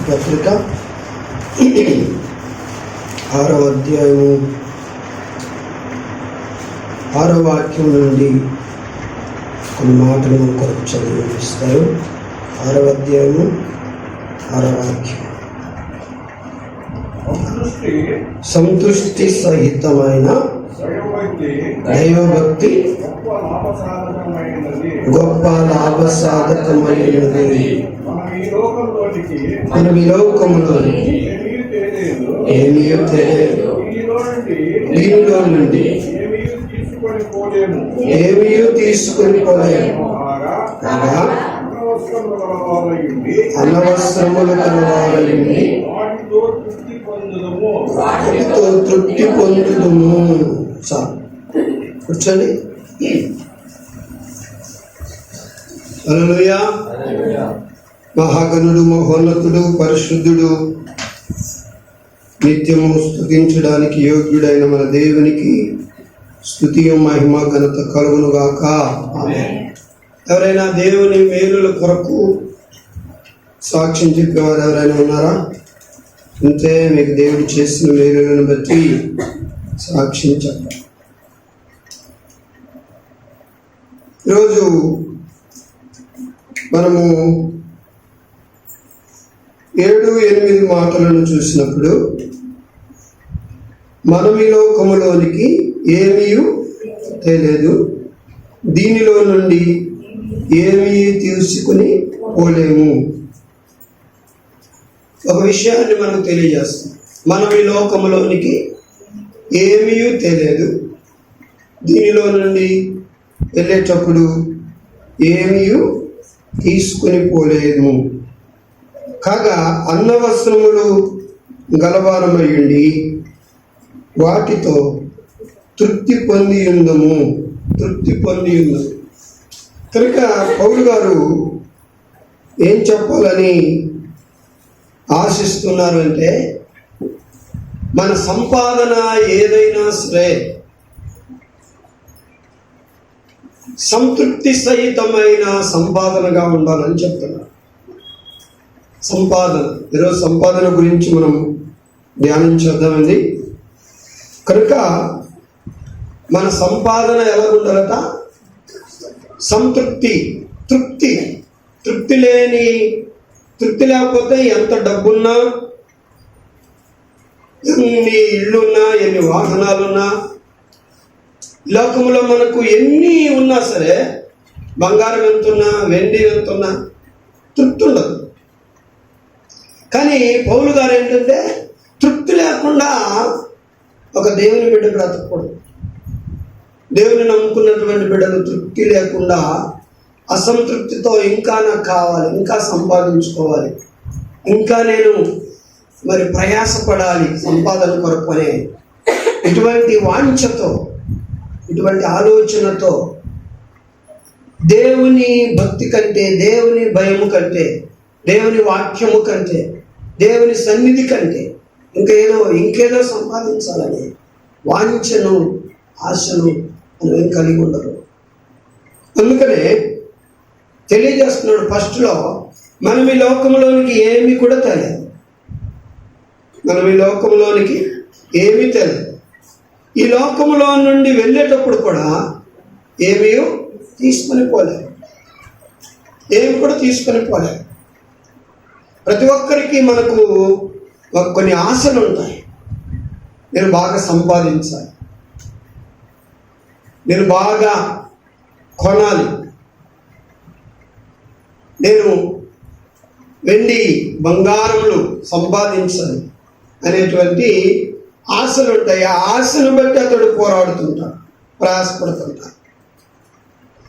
పత్రిక 6వ అధ్యాయము 6వ వాక్యం నుండి కొన్ని మాటలు మన కొరకు చదివిస్తారు. 6వ అధ్యాయము 6వ వాక్యం. సంతృష్టి సహితమైన దైవభక్తి గొప్ప లాభసాధకమైనది. మనం ఈ లోకములోనికి ఏమీ తెలియదు, దీనిలో నుండి ఏమీ తీసుకొని పోలేము. అన్నవస్త్రములు కలవాలని వాటితో తృప్తి పొందుదుము. చాలు, కూర్చోండి. హల్లెలూయా. మహాగణుడు, మహోన్నతుడు, పరిశుద్ధుడు, నిత్యము స్తుతించడానికి యోగ్యుడైన మన దేవునికి స్తుతియు మహిమ ఘనత కలుగును గాక. ఆమేన్. ఎవరైనా దేవుని మేలుల కొరకు సాక్ష్యం చెప్పేవారు ఎవరైనా ఉన్నారా? అంతే, మీకు దేవుడు చేసిన మేలులను బట్టి సాక్ష్యం చెప్పాలి. ఈరోజు మనము 7-8 మాటలను చూసినప్పుడు మనం ఈ లోకములోనికి ఏమీ తెలియదు, దీనిలో నుండి ఏమీ తీసుకుని పోలేము. ఒక విషయాన్ని మనకు తెలియజేస్తాం. మనం ఈ లోకములోనికి ఏమీ తెలియదు, దీనిలో నుండి వెళ్ళేటప్పుడు ఏమీ తీసుకుని పోలేము. కాగా అన్నవస్త్రములు గలవారమయ్యుండి వాటితో తృప్తి పొంది ఉందము. కనుక పౌలు గారు ఏం చెప్పాలని ఆశిస్తున్నారు అంటే, మన సంపాదన ఏదైనా సరే సంతృప్తి సహితమైన సంపాదనగా ఉండాలని చెప్తున్నారు. సంపాదన, ఈరోజు సంపాదన గురించి మనం ధ్యానం చేద్దామండి. కనుక మన సంపాదన ఎలా ఉండాలట? సంతృప్తి, తృప్తి లేకపోతే ఎంత డబ్బున్నా, ఎన్ని ఇళ్ళున్నా, ఎన్ని వాహనాలున్నా, లోకంలో మనకు ఎన్ని ఉన్నా సరే, బంగారం ఎంతున్నా, వెండి ఎంతున్నా తృప్తి ఉండదు. కానీ పౌలు గారు ఏంటంటే, తృప్తి లేకుండా ఒక దేవుని బిడ్డ బ్రతకూడదు. దేవుని నమ్ముకున్నటువంటి బిడ్డలు తృప్తి లేకుండా అసంతృప్తితో ఇంకా నాకు కావాలి, ఇంకా సంపాదించుకోవాలి, ఇంకా నేను మరి ప్రయాసపడాలి సంపాదన కొరకు అనే ఇటువంటి వాంఛతో, ఇటువంటి ఆలోచనతో దేవుని భక్తి కంటే, దేవుని భయము కంటే, దేవుని వాక్యము కంటే, దేవుని సన్నిధి కంటే ఇంకేదో సంపాదించాలని వాంఛను, ఆశను మనం కలిగి ఉండరు. అందుకనే తెలియజేస్తున్నాడు ఫస్ట్లో, మనం ఈ లోకంలోనికి ఏమీ కూడా తెలియదు. ఈ లోకంలో నుండి వెళ్ళేటప్పుడు కూడా ఏమీ తీసుకొని పోలేదు. ప్రతి ఒక్కరికి మనకు కొన్ని ఆశలు ఉంటాయి. నేను బాగా సంపాదించాలి, నేను బాగా కొనాలి, నేను వెండి బంగారములు సంపాదించాలి అనేటువంటి ఆశలు ఉంటాయి. ఆ ఆశను బట్టి అతడు పోరాడుతుంటాడు, ప్రయాసపడుతుంటాడు.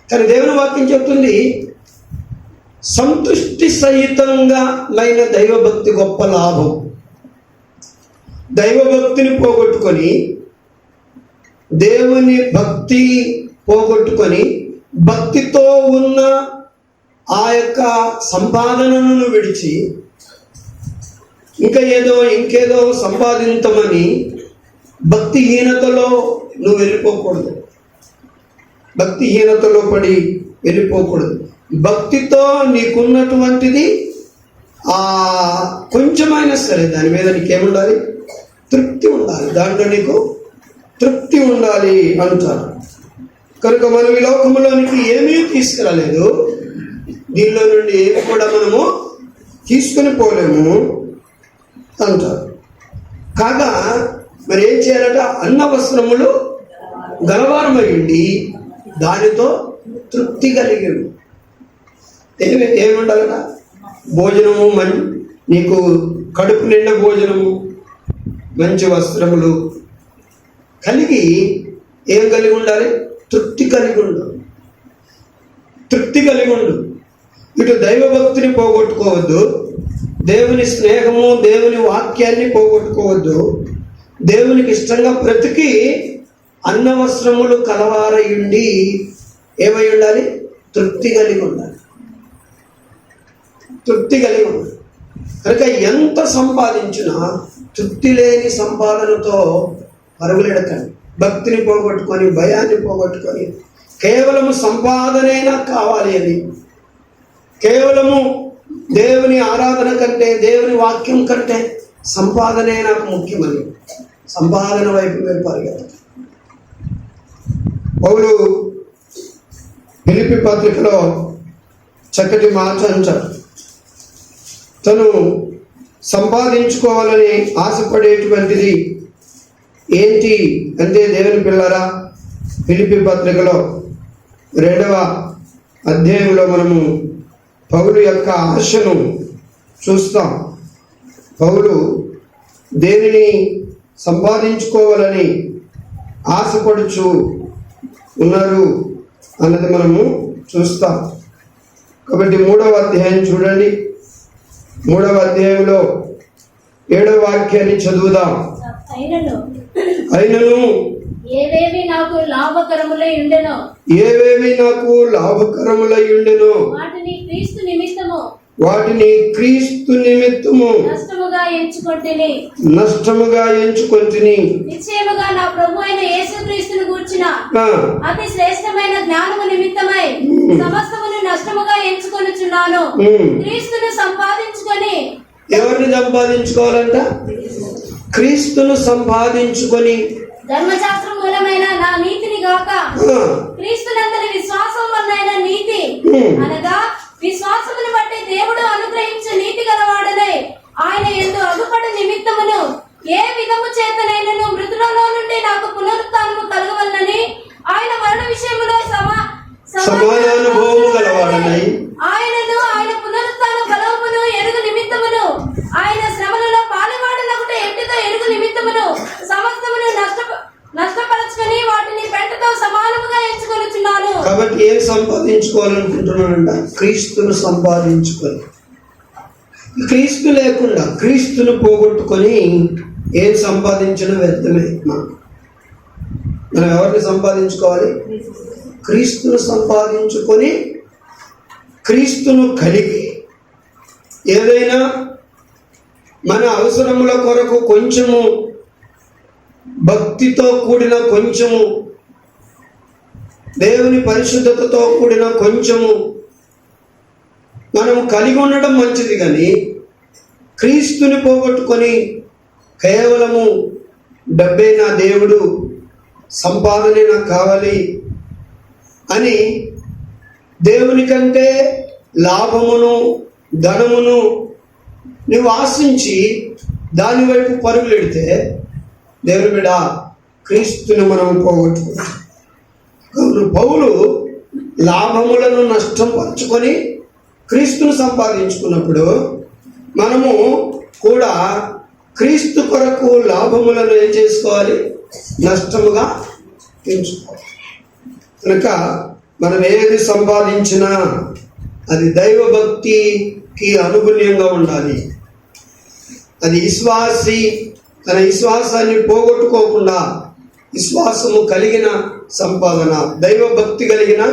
కానీ దేవుని వాక్యం చెప్తుంది, సంతృష్టి సహితంగా లైన దైవభక్తి గొప్ప లాభం. దైవభక్తిని పోగొట్టుకొని, దేవుని భక్తి పోగొట్టుకొని, భక్తితో ఉన్న ఆ యొక్క సంపాదనను విడిచి ఇంకేదో సంపాదించమని భక్తిహీనతలో నువ్వు వెళ్ళిపోకూడదు. భక్తిహీనతలో పడి వెళ్ళిపోకూడదు. భక్తితో నీకున్నటువంటిది కొంచెమైనా సరే దాని మీద నీకేముండాలి? తృప్తి ఉండాలి. దాంట్లో నీకు తృప్తి ఉండాలి అంటారు. కనుక మనం ఈ లోకంలోనికి ఏమీ తీసుకురాలేదు, దీనిలో నుండి ఏమి కూడా మనము తీసుకుని పోలేము అంటారు. కాగా మరి ఏం చేయాలట? అన్న వస్త్రములు గలవారమయ్యండి, దానితో తృప్తి కలిగి ఏముండాలట? భోజనము, నీకు కడుపు నిండా భోజనము, మంచి వస్త్రములు కలిగి ఏం కలిగి ఉండాలి? తృప్తి కలిగి ఉండు. తృప్తి కలిగి ఉండు. ఇటు దైవభక్తిని పోగొట్టుకోవద్దు, దేవుని స్నేహము, దేవుని వాక్యాన్ని పోగొట్టుకోవద్దు. దేవునికి ఇష్టంగా బ్రతికి అన్న వస్త్రములు కలవారయుండి ఏమై ఉండాలి? తృప్తి కలిగి ఉండాలి. తృప్తి కలిగి ఉండాలి. కనుక ఎంత సంపాదించినా తృప్తి లేని సంపాదనతో పరుగులెడకండి. భక్తిని పోగొట్టుకొని, భయాన్ని పోగొట్టుకొని, కేవలము సంపాదనైనా కావాలి అని, కేవలము దేవుని ఆరాధన కంటే, దేవుని వాక్యం కంటే సంపాదనే నాకు ముఖ్యమని సంపాదన వైపు మీరు పరిగెత్తాలి. పౌలు ఫిలిప్పీ పత్రికలో చక్కటి మాట అంటాడు. తను సంపాదించుకోవాలని ఆశపడేటువంటిది ఏంటి అంటే, దేవుని పిల్లరా, ఫిలిప్పీ పత్రికలో 2వ అధ్యాయంలో మనము పౌలు యొక్క ఆశను చూస్తాం. పౌలు దేనిని సంపాదించుకోవాలని ఆశపడుచు ఉన్నారు అన్నది మనము చూస్తాం. కాబట్టి 3వ అధ్యాయం చూడండి. 3వ అధ్యాయంలో 7వ వాక్యాన్ని చదువుదాం. అయినను ఏవేవి నాకు లాభకరములై ఉండెనో వాటిని క్రీస్తు నిమిత్తము నష్టముగా ఎంచుకొంటిని. నిశ్చయముగా నా ప్రభు అయిన యేసుక్రీస్తును గూర్చిన అతి శ్రేష్టమైన జ్ఞానము నిమిత్తమై సమస్తమును నష్టముగా ఎంచుకొనుచున్నాను. క్రీస్తును సంపాదించుకొని. ఎవరిని సంపాదించుకోవాలంట? క్రీస్తును సంపాదించుకొని ధర్మశాస్త్రం మూలమైన నా నీతిని గాక క్రీస్తునందరి విశ్వాసం వలన నీతి అనగా విశ్వాసమును బట్టి దేవుడు అనుగ్రహించే నీతి గలవాడనై ఆయన యందు అగుపడు నిమిత్తమును ఏ విధము చేతనైనను మృతులలో నుండి నాకు పునరుత్థానము కలగవలనని ఆయన మరణ విషయములో సమానానుభవము గలవాడనై ఆయనను ఆయన పునరుత్థాన బలమును ఎరుగు నిమిత్తమును ఆయన శ్రమలలో పాలువాడనగుట ఎట్టుతో ఎరుగు నిమిత్తమును సమస్తమును నష్టపరచుకొని వాటిని పెంటతో సమానముగా ఎంచుకొనుచున్నాను. కాబట్టి ఏం సంపాదించుకోవాలనుకుంటున్నానంట? క్రీస్తును సంపాదించుకొని. క్రీస్తు లేకుండా, క్రీస్తును పోగొట్టుకొని ఏం సంపాదించిన వ్యర్థమే. మనం ఎవరిని సంపాదించుకోవాలి? క్రీస్తును సంపాదించుకొని, క్రీస్తును కలిగి ఏదైనా మన అవసరముల కొరకు కొంచెము భక్తితో కూడిన, కొంచెము దేవుని పరిశుద్ధతతో కూడిన కొంచెము మనం కలిగి ఉండడం మంచిది. కానీ క్రీస్తుని పోగొట్టుకొని కేవలము డబ్బే నా దేవుడు, సంపాదనే నాకు కావాలి అని దేవుని కంటే లాభమును, ధనమును నువ్వు ఆశించి దాని వైపు పరుగులెడితే దేవుని బిడ్డ క్రీస్తుని మనం పోగొట్టుకుంటాం. పౌలు లాభములను నష్టం పరుచుకొని క్రీస్తును సంపాదించుకున్నప్పుడు మనము కూడా క్రీస్తు కొరకు లాభములను ఏం చేసుకోవాలి? నష్టముగా ఎంచుకోవాలి. కనుక మనం ఏది సంపాదించినా అది దైవభక్తికి అనుగుణ్యంగా ఉండాలి. అది విశ్వాసి తన విశ్వాసాన్ని పోగొట్టుకోకుండా విశ్వాసము కలిగిన సంపాదన, దైవభక్తి కలిగిన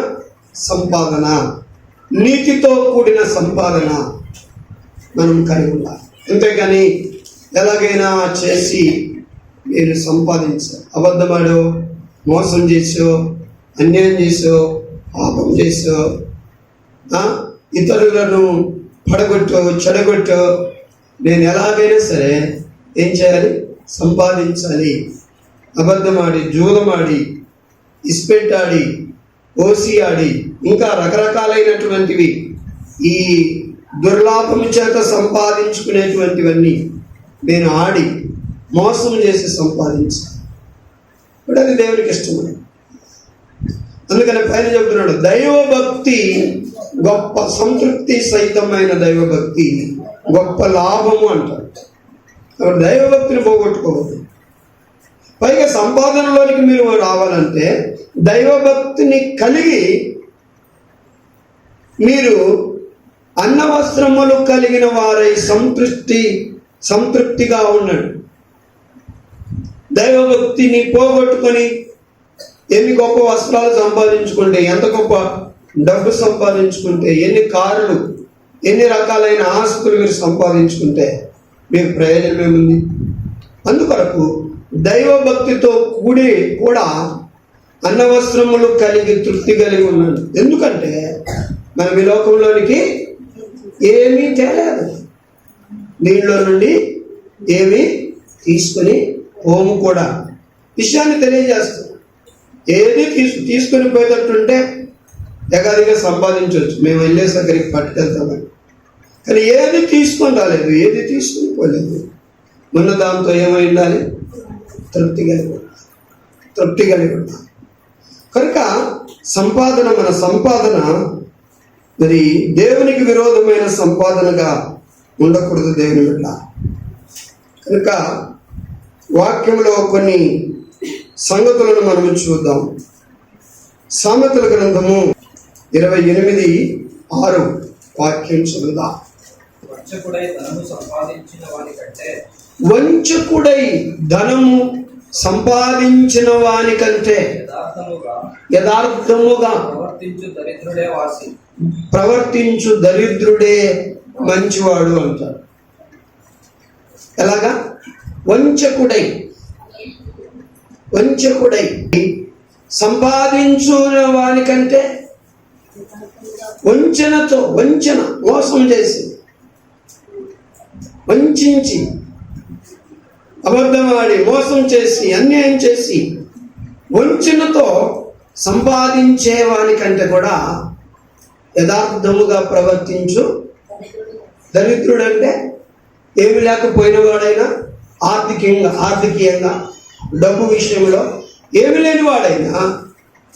సంపాదన, నీతితో కూడిన సంపాదన మనం కలిగి ఉండాలి. అంతేకాని ఎలాగైనా చేసి మీరు సంపాదించారు, అబద్ధమాడో, మోసం చేసో, అన్యాయం చేసో, పాపం చేసో, ఇతరులను పడగొట్టో చెడగొట్టో నేను ఎలాగైనా సరే ఏం చేయాలి? సంపాదించాలి. అబద్ధమాడి, జూదమాడి, ఇస్పెట్టాడి, ఓసి ఆడి, ఇంకా రకరకాలైనటువంటివి ఈ దుర్లాభము చేత సంపాదించుకునేటువంటివన్నీ నేను ఆడి మోసం చేసి సంపాదించాలి. ఇప్పుడు అది దేవునికి ఇష్టం. అందుకని పైన చెబుతున్నాడు, దైవభక్తి గొప్ప సంతృప్తి సహితమైన దైవభక్తి గొప్ప లాభము అంటారు. కాబట్టి దైవభక్తిని పోగొట్టుకోవద్దు. పైగా సంపాదనలోనికి మీరు రావాలంటే దైవభక్తిని కలిగి మీరు అన్న వస్త్రములు కలిగిన వారై సంతృప్తిగా ఉన్నాడు. దైవభక్తిని పోగొట్టుకొని ఎన్ని గొప్ప వస్త్రాలు సంపాదించుకుంటే, ఎంత గొప్ప డబ్బు సంపాదించుకుంటే, ఎన్ని కార్లు, ఎన్ని రకాలైన ఆస్తులు మీరు సంపాదించుకుంటే మీకు ప్రయోజనం ఏముంది? అందుకొరకు దైవభక్తితో కూడా అన్నవస్త్రములు కలిగి తృప్తి కలిగి ఉన్నాడు. ఎందుకంటే మనం ఈ లోకంలోనికి ఏమీ తేలేదు, దీనిలో నుండి ఏమీ తీసుకొని హోము కూడా. విషయాన్ని తెలియజేస్తాం. ఏది తీసుకొని పోయేటట్టుంటే ఎగాదిగా సంపాదించవచ్చు, మేము వెళ్ళేసరికి పట్టుకెళ్తామని. కానీ ఏది తీసుకొని రాలేదు, ఏది తీసుకుని పోలేదు. మొన్న దాంతో ఏమై ఉండాలి? తృప్తి కలిగి ఉండాలి. కనుక మన సంపాదన మరి దేవునికి విరోధమైన సంపాదనగా ఉండకూడదు దేవుని బిడ్డ. కనుక వాక్యంలో కొన్ని సంగతులను మనం చూద్దాం. సామెతల గ్రంథము 28:6 వాక్యం చదువుదాం. వంచకుడై ధనము సంపాదించిన వాని కంటే యథార్థముగా ప్రవర్తించు దరిద్రుడే మంచివాడు అంటారు. ఎలాగా? వంచకుడై సంపాదించున్న వానికంటే వంచన మోసం చేసి, వంచి, అబద్ధమాడి, మోసం చేసి, అన్యాయం చేసి, వంచనతో సంపాదించే వానికంటే కూడా యథార్థముగా ప్రవర్తించు దరిద్రుడు. అంటే ఏమి లేకపోయిన వాడైనా, ఆర్థికీయంగా డబ్బు విషయంలో ఏమి లేని వాడైనా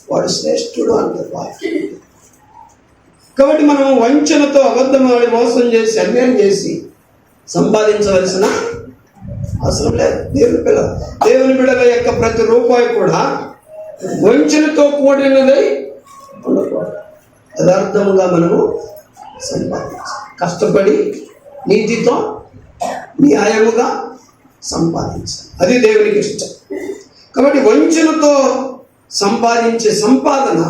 వాడు శ్రేష్ఠుడు అంటారు. కాబట్టి మనం వంచనతో, అబద్ధమాడి, మోసం చేసి, అన్యాయం చేసి సంపాదించవలసిన అవసరం లేదు. దేవుని బిడ్డల యొక్క ప్రతి రూపాయి కూడా వంచనతో కూడినదై ఉండకూడదు. యథార్థముగా మనము సంపాదించాలి. కష్టపడి నీతితో న్యాయముగా సంపాదించాలి. అది దేవునికి ఇష్టం. కాబట్టి వంచనతో సంపాదించే సంపాదన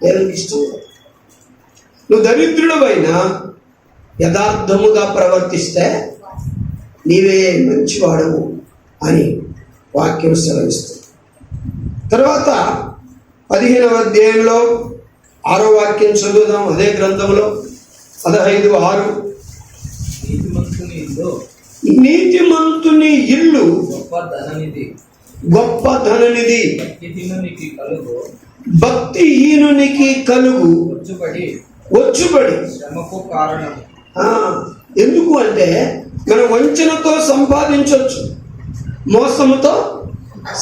దేవునికి ఇష్టం. నువ్వు దరిద్రుడవైనా యథార్థముగా ప్రవర్తిస్తే నీవే మంచివాడవు అని వాక్యం సెలవిస్తుంది. తర్వాత 15వ అధ్యాయంలో 6వ వాక్యం చదువుదాం. అదే గ్రంథంలో 15:6 నీతిమంతుని ఇల్లు గొప్ప ధననిధి, భక్తిహీనునికి కలుగు వచ్చుబడి. ఎందుకు అంటే మనం వంచనతో సంపాదించవచ్చు, మోసముతో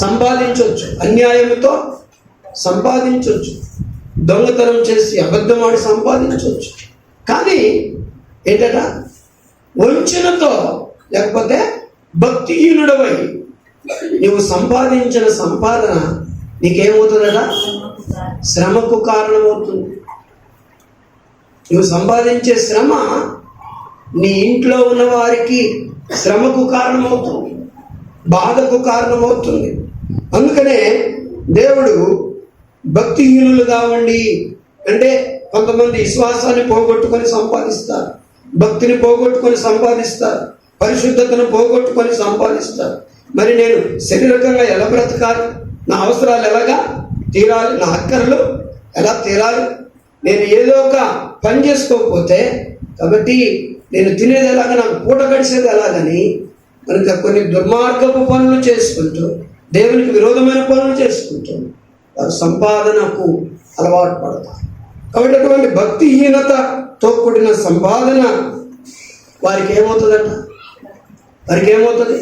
సంపాదించవచ్చు, అన్యాయముతో సంపాదించవచ్చు, దొంగతనం చేసి అబద్ధమాడి సంపాదించవచ్చు. కానీ ఏంటట? వంచనతో లేకపోతే భక్తిహీనుడవై నువ్వు సంపాదించిన సంపాదన నీకేమవుతుందట? శ్రమకు కారణమవుతుంది. నువ్వు సంపాదించే శ్రమ నీ ఇంట్లో ఉన్న వారికి శ్రమకు కారణమవుతుంది, బాధకు కారణమవుతుంది. అందుకనే దేవుడు భక్తిహీనులుగా ఉండి, అంటే కొంతమంది విశ్వాసాన్ని పోగొట్టుకొని సంపాదిస్తారు, భక్తిని పోగొట్టుకొని సంపాదిస్తారు, పరిశుద్ధతను పోగొట్టుకొని సంపాదిస్తారు. మరి నేను శరీరకంగా ఎలా బ్రతకాలి? నా అవసరాలు ఎలాగా తీరాలి? నా అక్కర్లు ఎలా తీరాలి? నేను ఏదో ఒక పని చేసుకోకపోతే కాబట్టి నేను తినేది ఎలాగ, నాకు పూట గడిచేది ఎలాగని కనుక కొన్ని దుర్మార్గపు పనులు చేసుకుంటూ, దేవునికి విరోధమైన పనులు చేసుకుంటూ వారు సంపాదనకు అలవాటు పడతారు. కాబట్టి అటువంటి భక్తిహీనతతో కూడిన సంపాదన వారికి ఏమవుతుందంట? వారికి ఏమవుతుంది?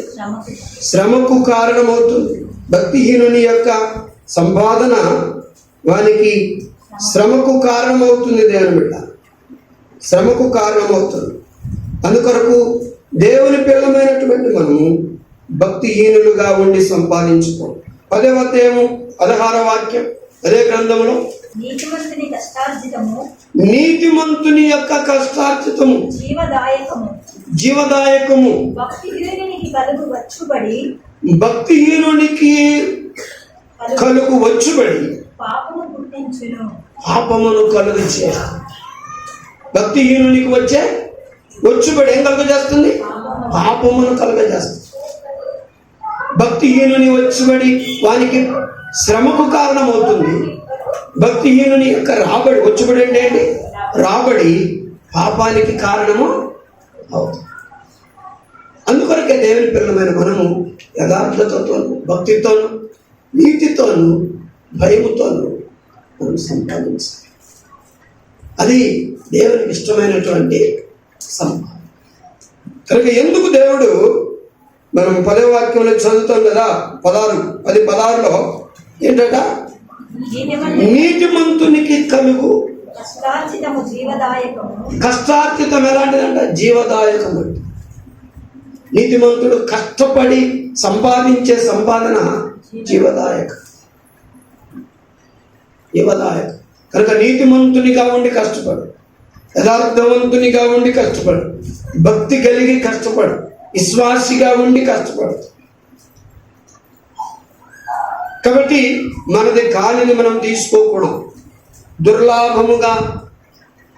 శ్రమకు కారణమవుతుంది. భక్తిహీనుని యొక్క సంపాదన వానికి శ్రమకు కారణమవుతుంది. దేవుని బిడ్డ, శ్రమకు కారణమవుతుంది. అందుకొరకు దేవుని పిల్లమైనటువంటి మనము భక్తిహీనులుగా ఉండి సంపాదించుకోం. 10వ అధ్యాయము 16వ వాక్యం అదే గ్రంథంలో, నీతిమంతుని యొక్క కష్టార్జితము జీవదాయకము భక్తిహీనునికి కలుగు వచ్చుబడి పాపమును కలుగు చే. భక్తిహీనునికి వచ్చే వచ్చుబడి ఏం కలుగజేస్తుంది? పాపమును కలుగజేస్తుంది. భక్తిహీనుని వచ్చుబడి వానికి శ్రమకు కారణమవుతుంది. భక్తిహీనుని యొక్క రాబడి, వచ్చుబడి అంటే ఏంటి? రాబడి పాపానికి కారణము అవుతుంది. అందుకొరకే దేవుని పిల్లమైన మనము యథార్థతతోను, భక్తితోను, నీతితోను, భయముతోను మనం సంపాదించాలి. అది దేవునికి ఇష్టమైనటువంటి సంపాదన. కనుక ఎందుకు దేవుడు, మనం 10వ వాక్యంలో చదువుతాం కదా, 10:16లో ఏంటట? నీతిమంతునికి కలుగు కష్టార్జితం ఎలాంటిదంట? జీవదాయకము. నీతిమంతుడు కష్టపడి సంపాదించే సంపాదన జీవదాయకం. కనుక నీతిమంతునిగా ఉండి కష్టపడు, యథార్థవంతునిగా ఉండి కష్టపడు, భక్తి కలిగి కష్టపడు, విశ్వాసిగా ఉండి కష్టపడు. కాబట్టి మనది కాలిని మనం తీసుకోకూడదు. దుర్లాభముగా,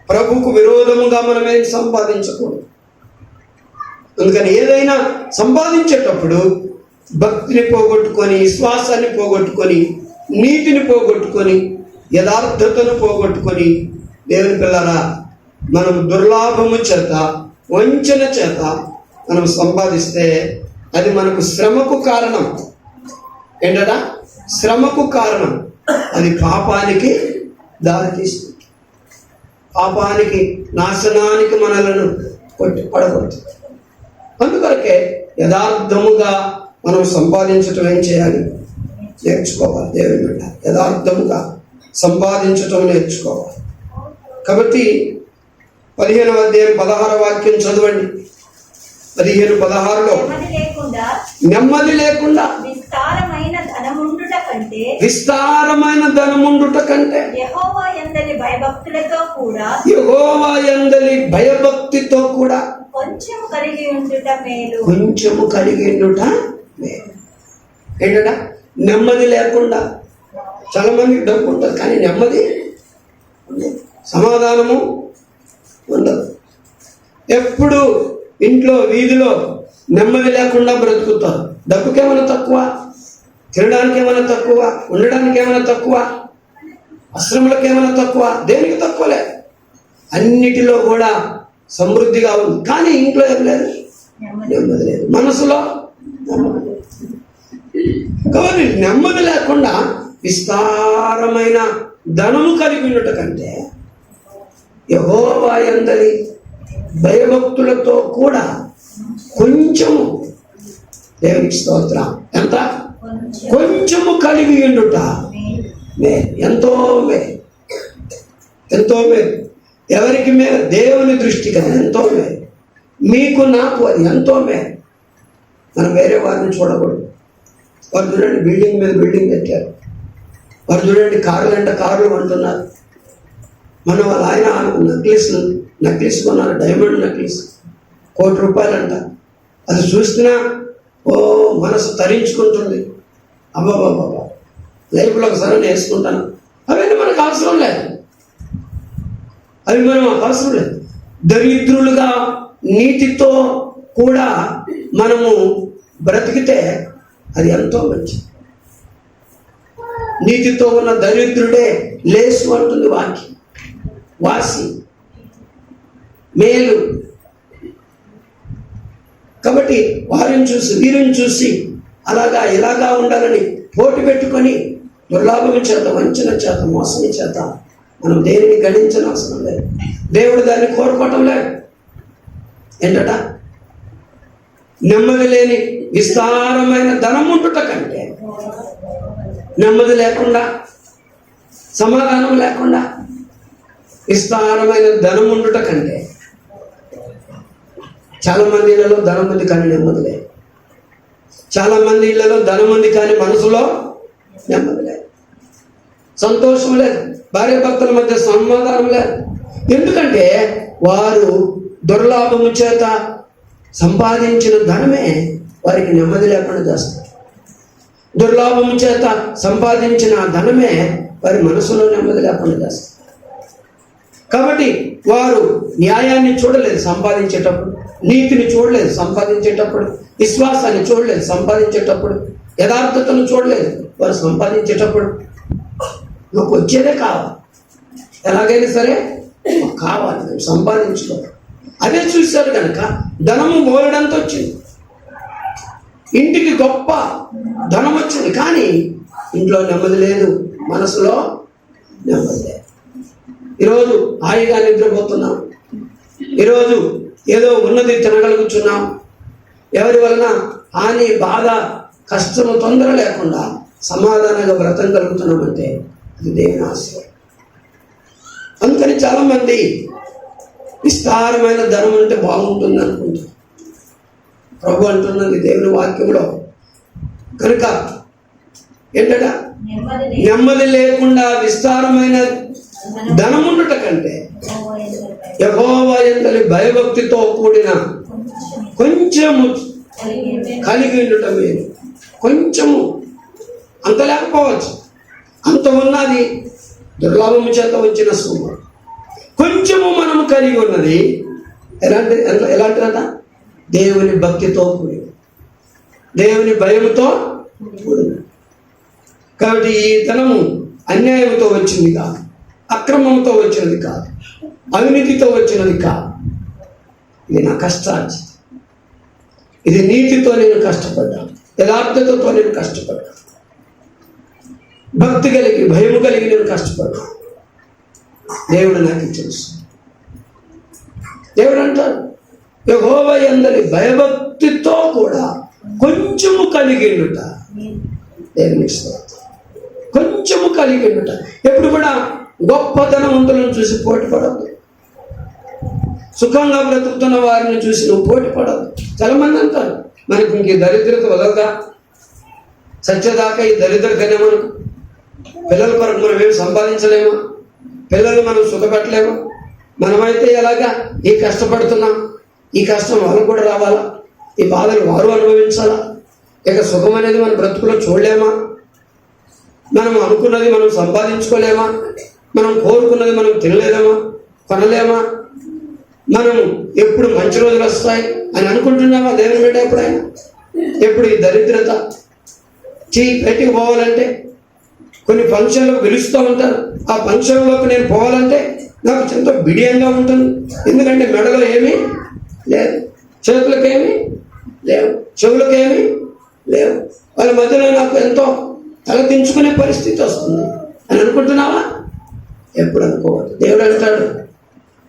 ప్రభుకు విరోధముగా మనం ఏం సంపాదించకూడదు. అందుకని ఏదైనా సంపాదించేటప్పుడు భక్తిని పోగొట్టుకొని, విశ్వాసాన్ని పోగొట్టుకొని, నీతిని పోగొట్టుకొని, యథార్థతను పోగొట్టుకొని, దేవుని పిల్లరా మనం దుర్లాభము చేత, వంచన చేత మనం సంపాదిస్తే అది మనకు శ్రమకు కారణం. ఏంటట? శ్రమకు కారణం. అది పాపానికి దారితీస్తుంది. పాపానికి, నాశనానికి మనలను పడగొడుతుంది. అందుకొరకే యథార్థముగా మనం సంపాదించటం ఏం చేయాలి? నేర్చుకోవాలి. దేవుని బిడ్డ, యథార్థముగా సంపాదించటం నేర్చుకోవాలి. కాబట్టి 15వ అధ్యాయం 16వ వాక్యం చదవండి. 15:16లో నెమ్మది లేకుండా విస్తారమైన ధనముండుట కంటే యెహోవా యందలి భయభక్తితో కూడా కొంచెము కలిగి ఉండుట మేలు. ఏంటట? నెమ్మది లేకుండా. చాలా మందికి డబ్బు ఉంటుంది కానీ నెమ్మది ఉండదు, సమాధానము ఉండదు. ఎప్పుడు ఇంట్లో, వీధిలో నెమ్మది లేకుండా బ్రతుకుతారు. డబ్బుకేమైనా తక్కువ, తినడానికి ఏమైనా తక్కువ, ఉండడానికి ఏమైనా తక్కువ, వస్త్రములకు ఏమైనా తక్కువ, దేనికి తక్కువలే. అన్నిటిలో కూడా సమృద్ధిగా ఉంది కానీ ఇంట్లో ఏం లేదు, నెమ్మది లేదు. మనసులో నెమ్మది లేదు. కాబట్టి నెమ్మది లేకుండా విస్తారమైన ధనము కలిగి ఉండట కంటే యెహోవా యందలి భయభక్తులతో కూడా కొంచెము, దేవునికి స్తోత్రం, ఎంత? కొంచెము కలిగి ఉండుట మేలు. ఎంతో మేలు, ఎంతో మేలు. ఎవరికి మేలు? దేవుని దృష్టికి అది ఎంతో మేలు. మీకు, నాకు అది ఎంతో మేలు. మనం వేరే వారిని చూడకూడదు. వారు చూడండి బిల్డింగ్ మీద బిల్డింగ్ కట్టారు, వారు చూడండి కార్లు అంటే కార్లు అంటున్నారు. మన వాళ్ళ ఆయన నక్లీస్ కొన్నారు, డైమండ్ నక్లీస్, ₹1,00,00,000 అంట. అది చూస్తున్నా మనసు తరించుకుంటుంది. అబ్బాబాబా, లైఫ్లో ఒకసారి వేసుకుంటాను. అవన్నీ మనకు అవసరం లేదు, అవి మనం అవసరం లేదు. దరిద్రులుగా నీతితో కూడా మనము బ్రతికితే అది ఎంతో మంచిది. నీతితో ఉన్న దరిద్రుడే లేసు అంటుంది వాక్యం. మేలు. కాబట్టి వారిని చూసి వీరిని చూసి అలాగా ఇలాగా ఉండాలని పోటీ పెట్టుకొని దుర్లాభం చేత, వంచన చేత, మోసం చేత మనం దేనిని గణించిన అవసరం లేదు. దేవుడు దాన్ని కోరుకోవటం లేదు. ఏంటట? నెమ్మది లేని విస్తారమైన ధనం ఉండుట కంటే, నెమ్మది లేకుండా, సమాధానం లేకుండా విస్తారమైన ధనం ఉండుట కంటే, చాలా మంది ఇళ్లలో ధనం ఉంది కానీ నెమ్మది లేదు. చాలా మంది ఇళ్లలో ధనం ఉంది కానీ మనసులో నెమ్మది లేదు, సంతోషం లేదు, భార్య భర్తల మధ్య సమాధానం లేదు. ఎందుకంటే వారు దుర్లాభము చేత సంపాదించిన ధనమే వారికి నెమ్మది లేకుండా చేస్తారు. దుర్లాభము చేత సంపాదించిన ధనమే వారి మనసులో నెమ్మది లేకుండా చేస్తారు. కాబట్టి వారు న్యాయాన్ని చూడలేదు సంపాదించేటప్పుడు, నీతిని చూడలేదు సంపాదించేటప్పుడు, విశ్వాసాన్ని చూడలేదు సంపాదించేటప్పుడు, యథార్థతను చూడలేదు వారు సంపాదించేటప్పుడు. నాకు వచ్చేదే కావాలి, ఎలాగైనా సరే కావాలి, మేము సంపాదించుకోవాలి, అదే చూశారు కనుక ధనము బోలెడంత వచ్చింది. ఇంటికి గొప్ప ధనం వచ్చింది కానీ ఇంట్లో నెమ్మది లేదు, మనసులో నెమ్మది లేదు. ఈరోజు హాయిగా నిద్రపోతున్నాం, ఈరోజు ఏదో ఉన్నది తినగలుగుతున్నాం, ఎవరి వలన హాని, బాధ, కష్టము, తొందర లేకుండా సమాధానంగా బ్రతకగలుగుతున్నామంటే అది దేవుని ఆశీర్వాదం. అందుకని చాలామంది విస్తారమైన ధనం ఉంటే బాగుంటుంది అనుకుంటారు. ప్రభు అంటున్నది దేవుని వాక్యంలో కనుక ఏంటట? నెమ్మది లేకుండా విస్తారమైన ధనం ఉండట కంటే యెహోవా యందలి భయభక్తితో కూడిన కొంచెము కలిగి ఉండటం మేలు. కొంచెము, అంత లేకపోవచ్చు, అంత ఉన్నది దుర్లాభము చేత వచ్చిన సొమ్ము. కొంచెము మనము కలిగి ఉన్నది ఎలాంటిదట? దేవుని భక్తితో కూడి, దేవుని భయముతో కూడిన. కాబట్టి ఈ ధనము అన్యాయంతో వచ్చింది కాదు, అక్రమంతో వచ్చినది కాదు, అవినీతితో వచ్చినది కాదు. ఇది నా కష్టార్జితం, ఇది నీతితో నేను కష్టపడ్డాను, యథార్థతతో నేను కష్టపడ్డాను, భక్తి కలిగి, భయము కలిగి నేను కష్టపడ్డాను. దేవుడు నాకు తెలుసు. దేవుడు అంటాడు, యెహోవా యందలి భయభక్తితో కూడా కొంచెము కలిగినట. దేవుని స్తోత్రం. కొంచెము కలిగినట. ఎప్పుడు కూడా గొప్ప ధనవంతులను చూసి పోటీ పడద్దు, సుఖంగా బ్రతుకుతున్న వారిని చూసి నువ్వు పోటీ పడద్దు. చాలా మంది అంటారు, మనకి ఇంక ఈ దరిద్రత వదలదా, సత్యదాకా ఈ దరిద్రతనే మనకు, పిల్లల కొరకు మనం ఏమి సంపాదించలేమా, పిల్లలు మనం సుఖపెట్టలేమా, మనమైతే ఎలాగా ఈ కష్టపడుతున్నాం, ఈ కష్టం వాళ్ళకు కూడా రావాలా, ఈ బాధలు వారు అనుభవించాలా, ఇక సుఖం అనేది మన బ్రతుకులో చూడలేమా, మనం అనుకున్నది మనం సంపాదించుకోలేమా, మనం కోరుకున్నది మనం తినలేమా, కొనలేమా, మనం ఎప్పుడు మంచి రోజులు వస్తాయి అని అనుకుంటున్నామా? దేవుని బిడ్డ ఎప్పుడైనా ఎప్పుడు ఈ దరిద్రత బయటికి పోవాలంటే కొన్ని ఫంక్షన్లకు పిలుస్తూ ఉంటారు, ఆ ఫంక్షన్లోకి నేను పోవాలంటే నాకు ఎంతో బిడియంగా ఉంటుంది. ఎందుకంటే మెడలో ఏమీ లేదు, చేతులకేమీ లేవు, చెవులకేమీ లేవు, వాళ్ళ మధ్యలో నాకు ఎంతో తలదించుకునే పరిస్థితి వస్తుంది అని అనుకుంటున్నావా? ఎప్పుడు అనుకోవద్దు. దేవుడు అంటాడు,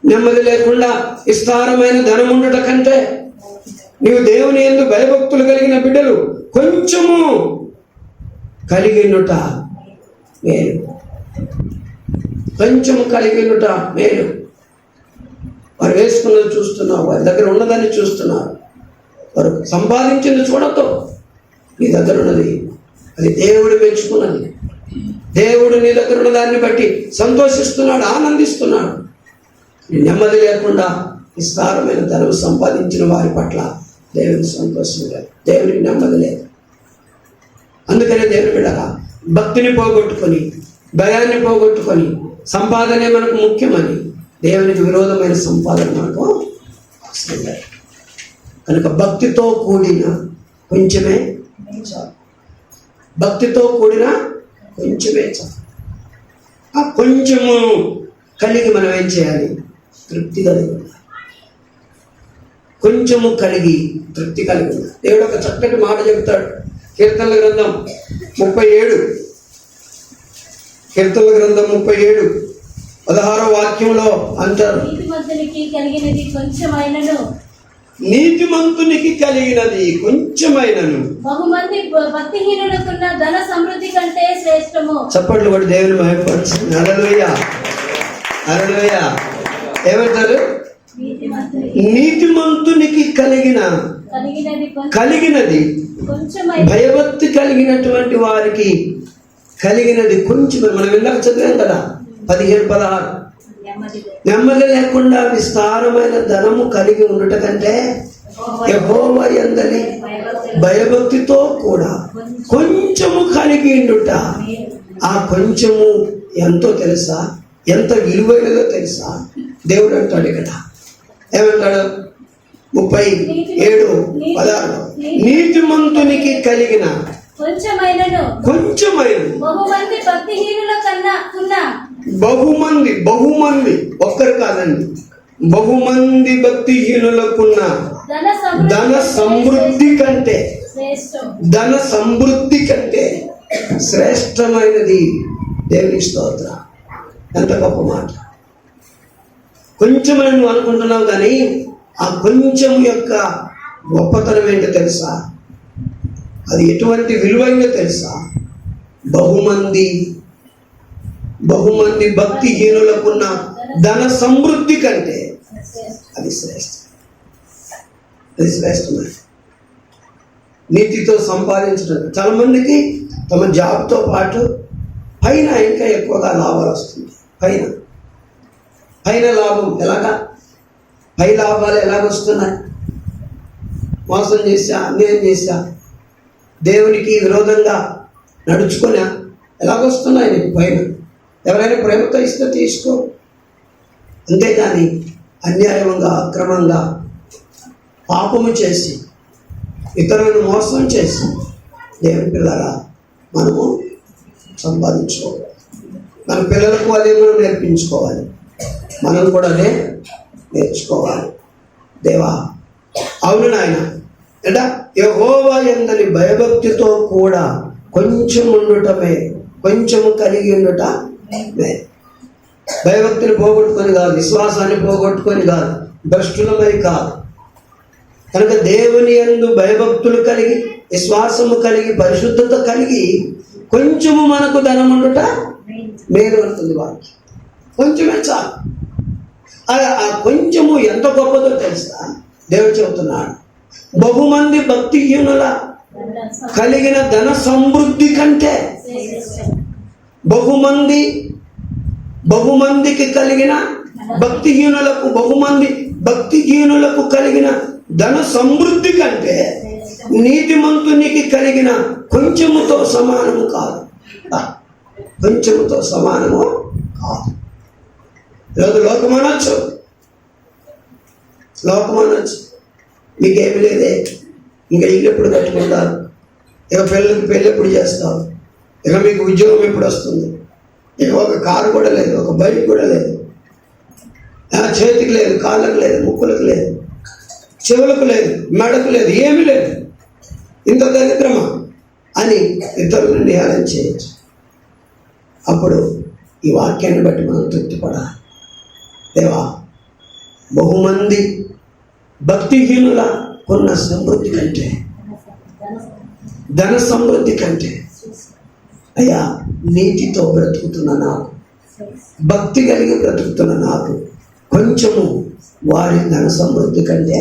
నెమ్మది లేకుండా విస్తారమైన ధనం ఉండట కంటే నీవు దేవుని యందు భయభక్తులు కలిగిన బిడ్డలు కొంచెము కలిగినుట మేలు. కొంచెము కలిగినుట మేలు. వారు వేసుకున్నది చూస్తున్నావు, వారి దగ్గర ఉన్నదాన్ని చూస్తున్నారు, వారు సంపాదించింది చూడతో నీ దగ్గర ఉన్నది అది దేవుడు మెచ్చుకున్నది. దేవుడు నీ దగ్గర ఉన్న దాన్ని బట్టి సంతోషిస్తున్నాడు, ఆనందిస్తున్నాడు. నెమ్మది లేకుండా విస్తారమైన ధనం సంపాదించిన వారి పట్ల దేవుని సంతోషం లేదు, దేవునికి నెమ్మది లేదు. అందుకనే దేవుని బిడ్డగా భక్తిని పోగొట్టుకొని, భయాన్ని పోగొట్టుకొని, సంపాదనే మనకు ముఖ్యమని దేవునికి విరోధమైన సంపాదన మనకు అవసరం లేదు. కనుక భక్తితో కూడిన కొంచెమే చాలు, భక్తితో కూడిన కొంచెమే చాలు. ఆ కొంచెము కలిగి మనం ఏం చేయాలి? తృప్తి కలిగి ఉండాలి. కొంచెము కలిగి తృప్తి కలిగి ఉంది. దేవుడు ఒక చక్కటి మాట చెబుతాడు. కీర్తనల గ్రంథం 37, కీర్తనల గ్రంథం 37 16వ వాక్యంలో అంటారు, నీతిమంతునికి కలిగినది కొంచెమైనను, నీతిమంతునికి కలిగినది కొంచెమైనను బహుమంది భక్తిహీనులకున్న ధన సమృద్ధి కంటే శ్రేష్టము. చప్పట్లు కూడా దేవుని మహిమపరచండి. హల్లెలూయా, హల్లెలూయా. ఏమంటారు? నీతిమంతునికి కలిగినది భయభక్తి కలిగినటువంటి వారికి కలిగినది కొంచెం. మనం ఇందాక చదివాం కదా 15-16. నెమ్మది లేకుండా విస్తారమైన ధనము కలిగి ఉండట కంటే యెహోవా యందలి భయభక్తితో కూడా కొంచెము కలిగి ఉండుట. ఆ కొంచెము ఎంతో తెలుసా? ఎంత విలువైనదో తెలుసా? దేవుడు అంటాడు ఇక్కడ. ఏమంటాడు? 37:16 నీతిమంతునికి కలిగిన కొంచెమైనను బహుమంది భక్తిహీనుల కన్నా ఉన్న బహుమంది ఒక్కరు కాదండి, బహుమంది భక్తిహీనులకున్న ధన సమృద్ధి కంటే శ్రేష్టమైనది. దేవుని స్తోత్రం. ఎంత గొప్ప మాట. కొంచెమని నువ్వు అనుకుంటున్నావు, కానీ ఆ కొంచెం యొక్క గొప్పతనం ఏంటో తెలుసా? అది ఎటువంటి విలువైందో తెలుసా? బహుమంది భక్తిహీనులకున్న ధన సమృద్ధి కంటే అది శ్రేష్టమైన నీతితో సంపాదించడం. చాలా మందికి తమ జాబ్తో పాటు పైన ఇంకా ఎక్కువగా లాభాలు వస్తుంది. పైన లాభం ఎలాగా? పై లాభాలు ఎలాగొస్తున్నాయి? మోసం చేశా, అన్యాయం చేశా, దేవునికి విరోధంగా నడుచుకున్నా, ఎలాగొస్తున్నాయి నీకు పైన? ఎవరైనా ప్రేమతో ఇస్తే తీసుకో, అంతేగాని అన్యాయంగా అక్రమంగా పాపము చేసి ఇతరులను మోసం చేసి దేవుని పిల్లరా మనము సంపాదించుకోవాలి. మన పిల్లలకు అదే మనం నేర్పించుకోవాలి. మనం కూడా అదే నేర్చుకోవాలి. దేవా, అవును నాయన, అంటే యెహోవా యందలి భయభక్తితో కూడా కొంచెం ఉండటమే, కొంచెము కలిగి ఉండట. భయభక్తిని పోగొట్టుకొని కాదు, విశ్వాసాన్ని పోగొట్టుకొని కాదు, భ్రష్టులమై కాదు. కనుక దేవుని యందు భయభక్తులు కలిగి, విశ్వాసము కలిగి, పరిశుద్ధత కలిగి కొంచెము మనకు ధనం ఉండుట మేలు అంటుంది వారికి. కొంచెమే చాలు. ఆ కొంచెము ఎంత గొప్పదో తెలుసా? దేవుడు చెబుతున్నాడు, బహుమంది భక్తిహీనుల కలిగిన ధన సమృద్ధి కంటే బహుమందికి కలిగిన భక్తిహీనులకు కలిగిన ధన సమృద్ధి కంటే నీతిమంతునికి కలిగిన కొంచెముతో సమానము కాదు. కొంచెముతో సమానము కాదు. ఈరోజు లోకమనొచ్చు, మీకేమి లేదే, ఇంకా ఇల్లు ఎప్పుడు కట్టుకుంటారు, ఇక పెళ్ళి ఎప్పుడు చేస్తారు, ఇక మీకు ఉద్యోగం ఎప్పుడు వస్తుంది, ఇక ఒక కారు కూడా లేదు, ఒక బైక్ కూడా లేదు, చేతికి లేదు, కాళ్ళకు లేదు, ముక్కులకు లేదు, చెవులకు లేదు, మెడకు లేదు, ఏమీ లేదు, ఇంత దరిద్రమా అని ఇతరులను నియాలం చేయొచ్చు. అప్పుడు ఈ వాక్యాన్ని బట్టి మనం తృప్తిపడాలి. దేవా, బహుమంది భక్తిహీనుల కొన్న సమృద్ధి కంటే, ధన సమృద్ధి కంటే, అయ్యా నీతితో బ్రతుకుతున్న నాకు, భక్తి కలిగి బ్రతుకుతున్న నాకు కొంచెము వారి ధన సమృద్ధి కంటే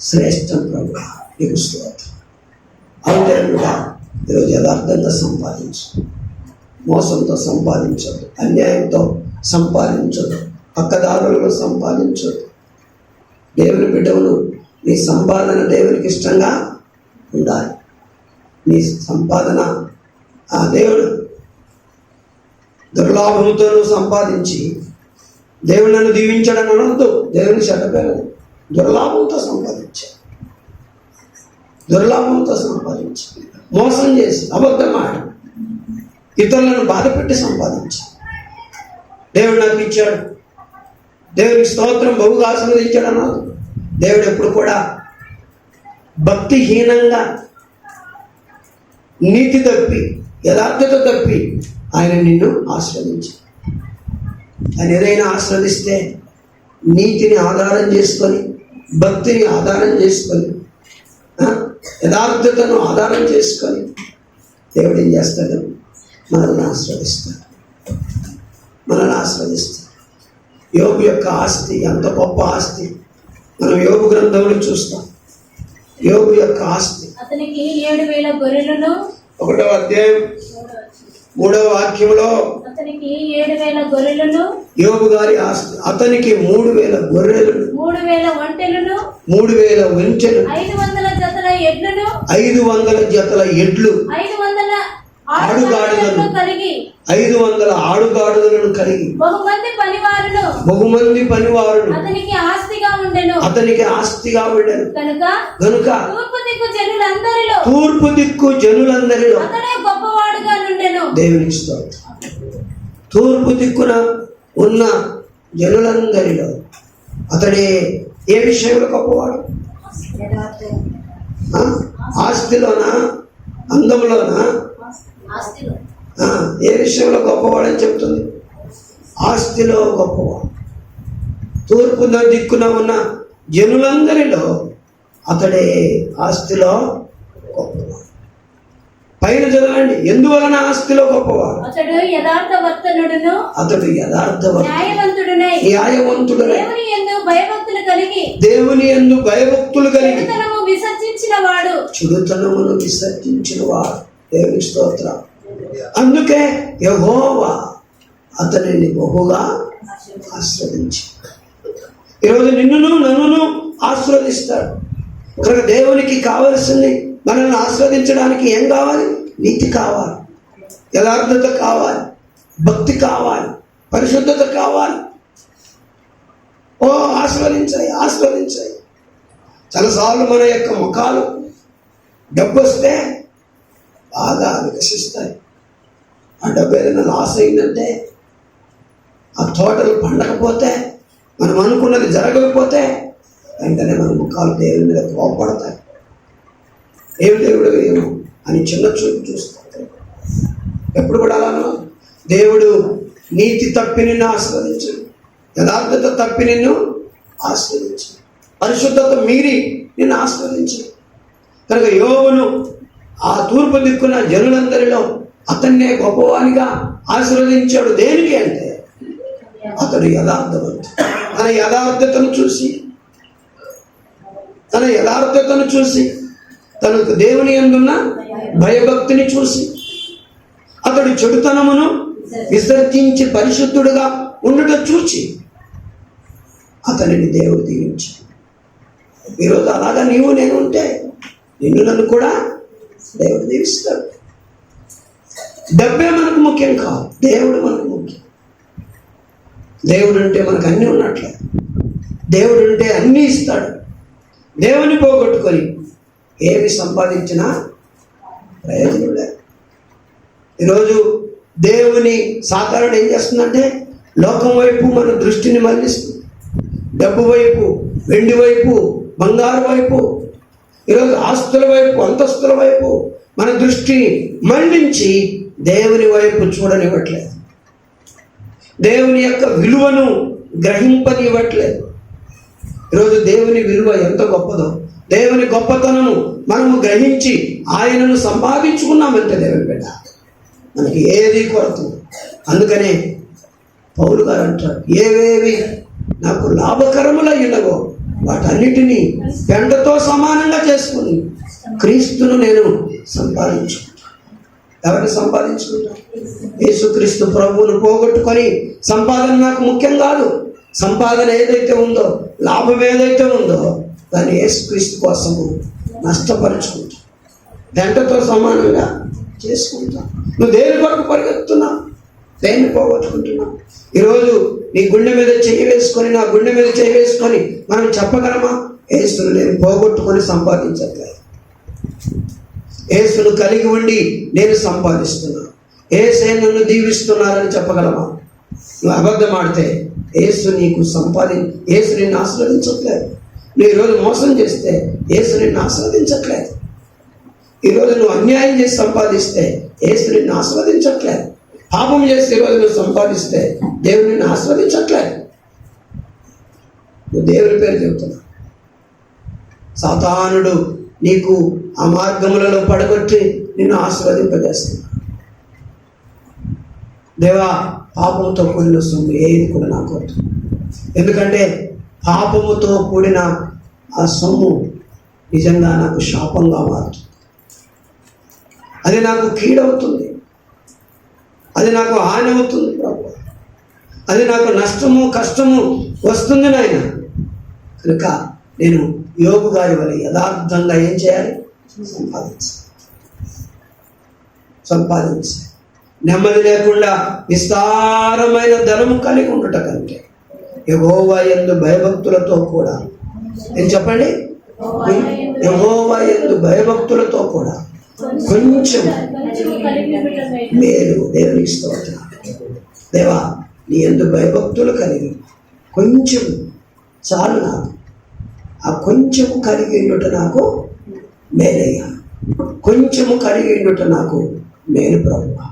శ్రేష్టం ప్రభువా, నీకు స్తోత్రం. అవునే ఈరోజు యథార్థంగా సంపాదించు, మోసంతో సంపాదించదు, అన్యాయంతో సంపాదించదు, పక్కదారులను సంపాదించదు. దేవుని బిడ్డవులు, నీ సంపాదన దేవునికి ఇష్టంగా ఉండాలి. నీ సంపాదన ఆ దేవుడు దుర్లాభంతో నువ్వు సంపాదించి దేవుడు నన్ను దీవించడం అనొద్దు. దేవుని చెడ్డపేరు దుర్లాభంతో సంపాదించాడు, మోసం చేసి అబద్ధం ఆడి ఇతరులను బాధపెట్టి సంపాదించాడు. దేవుడు నాకు ఇచ్చాడు, దేవునికి స్తోత్రం, బహుగా ఆశీర్వదించాడు అన్నాడు. దేవుడు ఎప్పుడు కూడా భక్తిహీనంగా, నీతి తప్పి, యథార్థత తప్పి ఆయన నిన్ను ఆస్వాదించు. ఆయన ఏదైనా ఆస్వాదిస్తే నీతిని ఆధారం చేసుకొని, భక్తిని ఆధారం చేసుకొని, యథార్థతను ఆధారం చేసుకొని దేవుడు ఏం చేస్తాడు? మనల్ని ఆస్వాదిస్తాడు. మనల్ని ఆస్వాదిస్తాడు. యోబు యొక్క ఆస్తి ఎంత గొప్ప ఆస్తి! మనం యోబు గ్రంథంలో చూస్తాం. యోబు యొక్క ఆస్తి అతనికి 7,000 గొర్రెలను, 1వ అధ్యాయం 3వ వాక్యంలో అతనికి 7,000 గొర్రెలను, యోబు గారి ఆస్తి అతనికి 3,000 గొర్రెలను, 3,000 ఒంటెలను, 3,000 వంచెలు, 500 జతల ఎడ్లను, 500 జతల ఎడ్లు, 500 ఆడుగాడులను కలిగి, 500 ఆడుగాడులను కలిగి, బహుమంది పనివారును అతనికి ఆస్తిగా ఉండెను. కనుక తూర్పు దిక్కు జనులందరిలో అతడే గొప్పవాడుగా నుండెను. దేవునికి స్తోత్రం. తూర్పు దిక్కున ఉన్న జనులందరిలో అతడే ఏ విషయంలో గొప్పవాడు? ఆస్తిలోనా, అందంలోనా, ఏ విషయంలో గొప్పవాడని చెప్తుంది? ఆస్తిలో గొప్పవాడు. తూర్పు దిక్కున ఉన్న జనులందరిలో అతడే ఆస్తిలో గొప్పవాడు. పైన చదవండి, ఎందువలన ఆస్తిలో గొప్పవాడు? అతడు యథార్థవర్తనుడును, న్యాయవంతుడునై దేవుని యందు భయభక్తులు కలిగి చెడుతనమును విసర్జించిన వాడు. దేవుని స్తోత్రం. అందుకే యెహోవా అతనిని బహుగా ఆశీర్వదించి, ఈరోజు నిన్నును నన్నును ఆశీర్వదిస్తాడు. కనుక దేవునికి కావలసింది, మనల్ని ఆస్వాదించడానికి ఏం కావాలి? నీతి కావాలి, యథార్థత కావాలి, భక్తి కావాలి, పరిశుద్ధత కావాలి. ఓ ఆస్వాదించాయి. చాలాసార్లు మన యొక్క ముఖాలు డబ్బు వస్తే బాగా వికసిస్తాయి. ఆ డబ్బు ఏదైనా లాస్ అయిందంటే, ఆ తోటలు పండకపోతే, మనం అనుకున్నది జరగకపోతే వెంటనే మన ముఖాలు దేవుని మీద కోపడతాయి. ఏమి దేవుడు ఏమో అని చిన్న చూపు చూస్తాడు. ఎప్పుడు కూడా అలానో దేవుడు నీతి తప్పి నిన్ను ఆస్వాదించడు, యథార్థత తప్పి నిన్ను ఆస్వాదించడు, పరిశుద్ధత మీరి నిన్ను ఆస్వాదించడు. కనుక యోబును ఆ తూర్పు దిక్కున జనులందరిలో అతన్నే గొప్పవానిగా ఆశీర్వదించాడు. దేనికి అంటే అతడు యథార్థవంతుడు. తన యథార్థతను చూసి తనకు దేవుని యందున్న భయభక్తిని చూసి అతడు చెడుతనమును విసర్జించి పరిశుద్ధుడుగా ఉండుట చూచి అతనిని దేవుడు దీవించి, ఈరోజు అలాగా నీవు నేను ఉంటే నిన్ను నన్ను కూడా దేవుడు దీవిస్తాడు. డబ్బే మనకు ముఖ్యం కాదు, దేవుడు మనకు ముఖ్యం. దేవుడు ఉంటే మనకు అన్నీ ఉన్నట్లే. దేవుడు ఉంటే అన్నీ ఇస్తాడు. దేవుని పోగొట్టుకొని ఏమి సంపాదించినా ప్రయోజనం లేదు. ఈరోజు దేవుని సాతానుడు ఏం చేస్తుందంటే లోకం వైపు మన దృష్టిని మళ్లిస్తుంది. డబ్బు వైపు, వెండి వైపు, బంగారు వైపు, ఈరోజు ఆస్తుల వైపు, అంతస్తుల వైపు మన దృష్టిని మళ్లించి దేవుని వైపు చూడనివ్వట్లేదు. దేవుని యొక్క విలువను గ్రహింపనివ్వట్లేదు. ఈరోజు దేవుని విలువ ఎంత గొప్పదో, దేవుని గొప్పతనము మనము గ్రహించి ఆయనను సంపాదించుకున్నామంటే దేవుని బిడ్డ మనకి ఏది కొరత. అందుకనే పౌలు గారు అంటారు, ఏవేవి నాకు లాభకరములయ్యున్నవో వాటన్నిటినీ పెంటతో సమానంగా చేసుకుని క్రీస్తును నేను సంపాదించుకుంటాను. ఎవరిని సంపాదించుకుంటాను? యేసుక్రీస్తు ప్రభువును పోగొట్టుకొని సంపాదన నాకు ముఖ్యం కాదు. సంపాదన ఏదైతే ఉందో, లాభం ఏదైతే ఉందో దాన్ని యేసుక్రీస్తు కోసము నష్టపరుచుకుంటాను, పెంటతో సమానంగా చేసుకుంటాను. నువ్వు దేని కొరకు పరిగెత్తున్నావు? దేన్ని పోగొట్టుకుంటున్నావు? ఈరోజు నీ గుండె మీద చెయ్యి వేసుకొని, నా గుండె మీద చెయ్యి వేసుకొని మనం చెప్పగలమా? యేసును నేను పోగొట్టుకొని సంపాదించట్లేదు, యేసును కలిగి ఉండి నేను సంపాదిస్తున్నాను, యేసే నన్ను దీవిస్తున్నారని చెప్పగలమా? నువ్వు అబద్ధం ఆడితే యేసు నిన్ను ఆశీర్వదించట్లేదు. నువ్వు ఈరోజు మోసం చేస్తే యేసు నిన్ను ఆస్వాదించట్లేదు. ఈరోజు నువ్వు అన్యాయం చేసి సంపాదిస్తే యేసు నిన్ను ఆస్వాదించట్లేదు. పాపం చేసి ఈరోజు నువ్వు సంపాదిస్తే దేవుడు నిన్ను ఆస్వాదించట్లేదు. నువ్వు దేవుని పేరు చెబుతున్నావు. సాతానుడు నీకు ఆ మార్గములలో పడగొట్టి నిన్ను ఆస్వాదింపజేస్తున్నాడు. దేవా, పాపంతో కూడిన సొమ్ము ఏది కూడా నాకు వద్దు. ఎందుకంటే పాపముతో కూడిన ఆ సొమ్ము నిజంగా నాకు శాపంగా మారుతుంది. అది నాకు కీడవుతుంది, అది నాకు హాని అవుతుంది ప్రభు, అది నాకు నష్టము కష్టము వస్తుంది నాయన. కనుక నేను యోగు గారి వల్ల యథార్థంగా ఏం చేయాలి? సంపాదించాలి. నెమ్మది లేకుండా విస్తారమైన ధనము కలిగి ఉండట కంటే యెహోవా యందు భయభక్తులతో కూడా, ఏం చెప్పండి, యెహోవా యందు భయభక్తులతో కూడా కొంచెం మేలు. దేవునికి స్తోత్రం. దేవా, నీ యందు భయభక్తులు కలిగి కొంచెం చాలు నాకు. ఆ కొంచెము కలిగి ఉండుట నాకు మేలయ్యా, కొంచెము కలిగి ఉండుట నాకు మేలు ప్రభువా,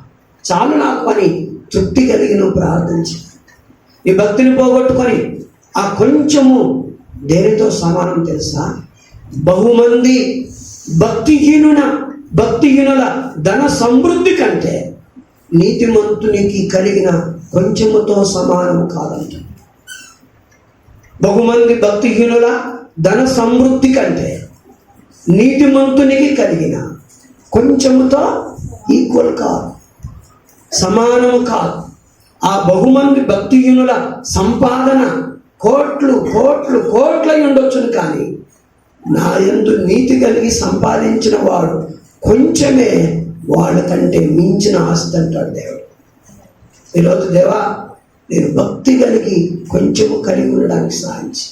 చాలు నాకు అని తృప్తి కలిగి నువ్వు ప్రార్థించి నీ భక్తిని పోగొట్టుకొని ఆ కొంచెము దేనితో సమానం తెలుసా? బహుమంది భక్తిహీనుల ధన సమృద్ధి కంటే నీతిమంతునికి కలిగిన కొంచెముతో సమానము కాదంట. బహుమంది భక్తిహీనుల ధన సమృద్ధి కంటే నీతిమంతునికి కలిగిన కొంచెముతో ఈక్వల్ కాదు, సమానము కాదు. ఆ బహుమంది భక్తిహీనుల సంపాదన కోట్లు కోట్లు కోట్లై ఉండొచ్చును, కానీ నా యందు నీతి కలిగి సంపాదించిన వాడు కొంచెమే వాళ్ళకంటే మించిన ఆస్తి అంటాడు దేవుడు. ఈరోజు దేవా, నేను భక్తి కలిగి కొంచెము కలిగి ఉండడానికి సాధించి,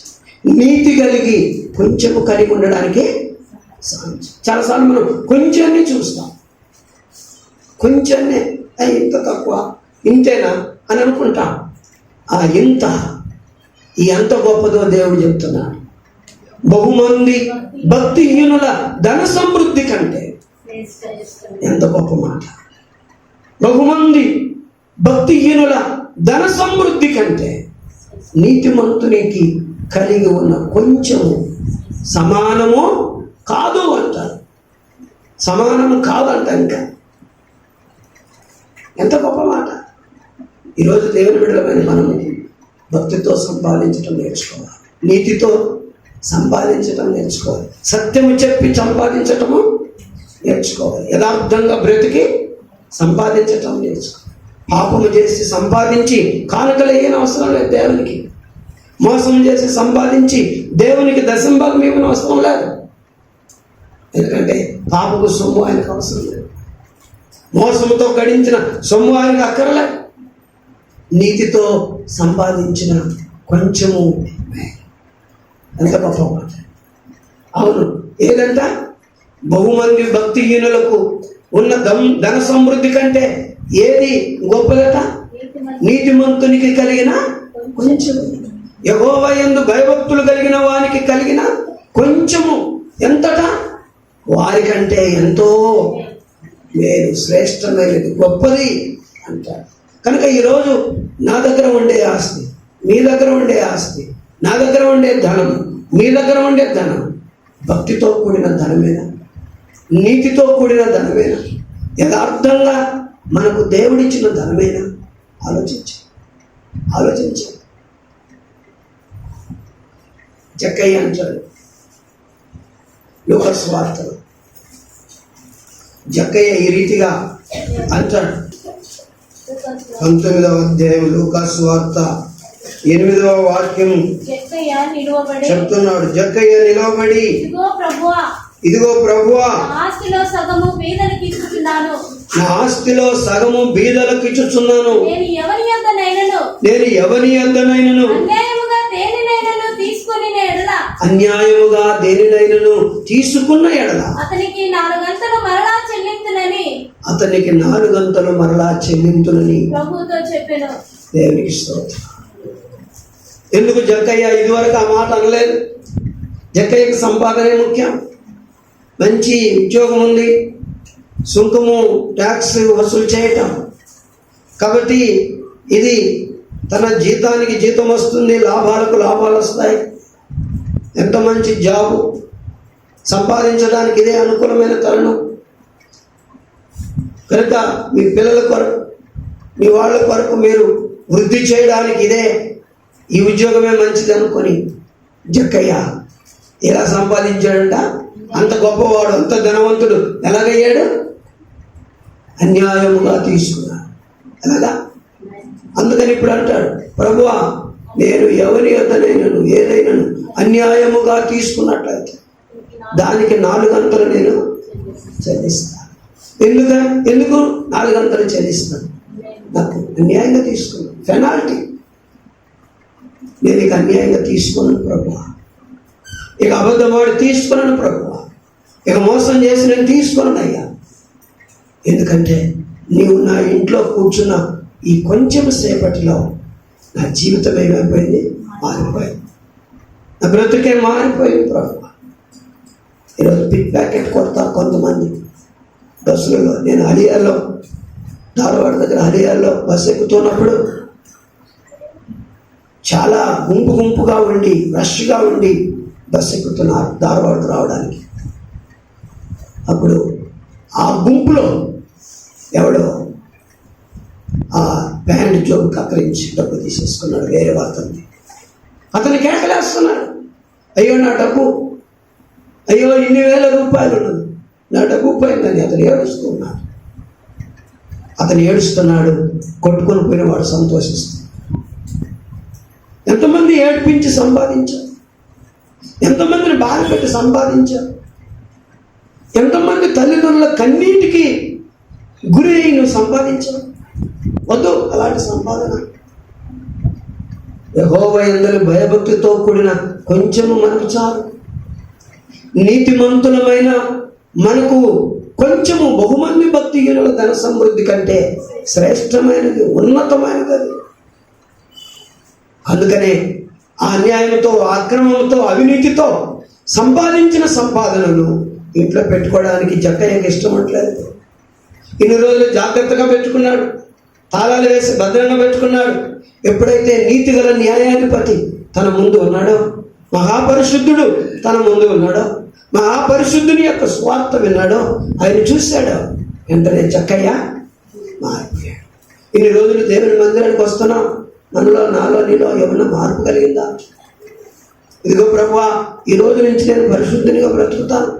నీతి కలిగి కొంచెము కలిగి ఉండడానికి సాధించి. చాలాసార్లు మనం కొంచెమే చూస్తాం, కొంచెమే ఇంత తక్కువ, ఇంతేనా అని అనుకుంటాం. ఆ ఇంత ఈ ఎంత గొప్పదో దేవుడు చెప్తున్నాడు. బహుమంది భక్తిహీనుల ధన సమృద్ధి కంటే, ఎంత గొప్ప మాట. బహుమంది భక్తిహీనుల ధన సమృద్ధి కంటే నీతిమంతునికి కలిగి ఉన్న కొంచెము సమానము కాదు అంటారు. సమానము కాదంట. ఇంకా ఎంత గొప్ప మాట. ఈరోజు దేవుని బిడ్డలమైన మనము భక్తితో సంపాదించటం నేర్చుకోవాలి, నీతితో సంపాదించటం నేర్చుకోవాలి, సత్యము చెప్పి సంపాదించటము నేర్చుకోవాలి, యథార్థంగా బ్రతికి సంపాదించటం నేర్చుకోవాలి. పాపము చేసి సంపాదించి కానుకలు వేయని అవసరం లేదు దేవునికి. మోసం చేసి సంపాదించి దేవునికి దశంభాగం ఇవ్వని అవసరం లేదు. ఎందుకంటే పాపపు సొమ్ము ఆయనకు అవసరం లేదు. మోసముతో గడించిన సొమ్ము ఆయనకు అక్కర్లేదు. నీతితో సంపాదించిన కొంచెము ఎంత గొప్ప మాట. అవును, ఏదంట? బహుమంది భక్తిహీనులకు ఉన్న ధన సమృద్ధి కంటే ఏది గొప్పదట? నీతిమంతునికి కలిగిన కొంచెము. యెహోవా యందు భయభక్తులు కలిగిన వానికి కలిగిన కొంచెము ఎంతట? వారికంటే ఎంతో మేలు, శ్రేష్టమైనది, గొప్పది అంటారు. కనుక ఈరోజు నా దగ్గర ఉండే ఆస్తి, మీ దగ్గర ఉండే ఆస్తి, నా దగ్గర ఉండే ధనం, మీ దగ్గర ఉండే ధనం భక్తితో కూడిన ధనమేనా? నీతితో కూడిన ధనమేనా? యథార్థంగా మనకు దేవుడిచ్చిన ధనమేనా? ఆలోచించండి. జక్కయ్య అంటాడు లూకా సువార్తలో. జక్కయ్య ఈ రీతిగా అంటాడు. 19వ అధ్యాయం లూకా సువార్త 8వ వాక్యం చెప్తున్నాడు. జక్కయ్య నిలవబడి, ఇదిగో ప్రభువా, నా ఆస్తిలో సగము బీదలకు ఇచ్చుచున్నాను. నేను ఎవరి యొద్దనైనను అన్యాయముగా దేనినైనను తీసుకున్న ఎడల అతనికి 4 గంటలు మరలా చెల్లింతునని ప్రభువుతో చెప్పెను. దేవునికి స్తోత్రం. ఎందుకు జక్కయ్య ఇదివరకు ఆ మాట అనలేదు? జక్కయ్యకి సంపాదనే ముఖ్యం. మంచి ఉద్యోగం ఉంది, సుంకము ట్యాక్స్ వసూలు చేయటం. కాబట్టి ఇది తన జీతానికి జీతం వస్తుంది, లాభాలకు లాభాలు వస్తాయి. ఎంత మంచి జాబు, సంపాదించడానికి ఇదే అనుకూలమైన తరుణం. కనుక మీ పిల్లల కొరకు, మీ వాళ్ళ కొరకు మీరు వృద్ధి చేయడానికి ఇదే, ఈ ఉద్యోగమే మంచిది అనుకొని జక్కయ్య ఎలా సంపాదించాడంట? అంత గొప్పవాడు, అంత ధనవంతుడు ఎలాగయ్యాడు? అన్యాయముగా తీసుకున్నాడు. ఎలాగా? అందుకని ఇప్పుడు అంటాడు, ప్రభువా, నేను ఎవరి యొద్దనైనను ఏదైనాను అన్యాయముగా తీసుకున్నట్లయితే దానికి 4 గంటలు నేను చెల్లిస్తాను. ఎందుకు 4 గంటలు చెల్లిస్తాను? నాకు అన్యాయంగా తీసుకున్నాను, పెనాల్టీ. నేను ఇక అన్యాయంగా తీసుకున్నాను ప్రభువా, ఇక అబద్ధమాడి తీసుకున్నాను ప్రభువా, ఇక మోసం చేసి నేను తీసుకున్నాను అయ్యా. ఎందుకంటే నీవు నా ఇంట్లో కూర్చున్న ఈ కొంచెం సేపటిలో నా జీవితం ఏమైపోయింది? మారిపోయింది. నా బ్రతుకే మారిపోయింది ప్రభువా. ఈరోజు పిక్ ప్యాకెట్ కొడతారు కొంతమంది బస్సులలో. నేను హరియాలో, ధారవాడ దగ్గర హరియాలో బస్సు ఎక్కుతున్నప్పుడు చాలా గుంపుగా ఉండి, రష్గా ఉండి బస్సు ఎక్కుతున్నారు ధారవాడకు రావడానికి. అప్పుడు ఆ గుంపులో ఎవడో ఆ ప్యాంట్ జోబు కత్తిరించి డబ్బు తీసేసుకున్నాడు, వేరే అతన్ని. అతను కేకలేస్తున్నాడు, అయ్యో నా డబ్బు, అయ్యో ఇన్ని వేల రూపాయలు ఉన్నది, నా డబ్బు పోయిందని అతను ఏడుస్తున్నాడు. అతను ఏడుస్తున్నాడు, కొట్టుకొని పోయిన వాడు సంతోషిస్తున్నాడు. ఎంతమంది ఏడ్పించి సంపాదించారు, ఎంతమందిని బాధ పెట్టి సంపాదించారు, ఎంతమంది తల్లిదండ్రుల కన్నీటికి గురి అయి నువ్వు సంపాదించావు. వద్దు అలాంటి సంపాదన. యెహోవా యందు భయభక్తితో కూడిన కొంచెము మనకు చాలు. నీతిమంతులమైన మనకు కొంచెము బహుమంది భక్తిహీనుల ధన సమృద్ధి కంటే శ్రేష్టమైనది, ఉన్నతమైనది. అందుకనే ఆ అన్యాయంతో, అక్రమంతో, అవినీతితో సంపాదించిన సంపాదనను ఇంట్లో పెట్టుకోవడానికి జక్కయ్యకి ఇష్టం అంటలేదు. ఇన్ని రోజులు జాగ్రత్తగా పెట్టుకున్నాడు, తాళాలు వేసి భద్రంగా పెట్టుకున్నాడు. ఎప్పుడైతే నీతిగల న్యాయాధిపతి తన ముందు ఉన్నాడో, మహాపరిశుద్ధుడు తన ముందు ఉన్నాడో, మహాపరిశుద్ధుని యొక్క స్వార్థ విన్నాడో, ఆయన చూశాడు. వెంటనే జక్కయ్య మారిపోయాడు. ఇన్ని రోజులు దేవుని మందిరానికి వస్తున్నాం, మనలో, నాలో, నీలో ఏమన్నా మార్పు కలిగిందా? ఇదిగో ప్రభువా, ఈ రోజు నుంచి నేను పరిశుద్ధునిగా బ్రతుకుతాను,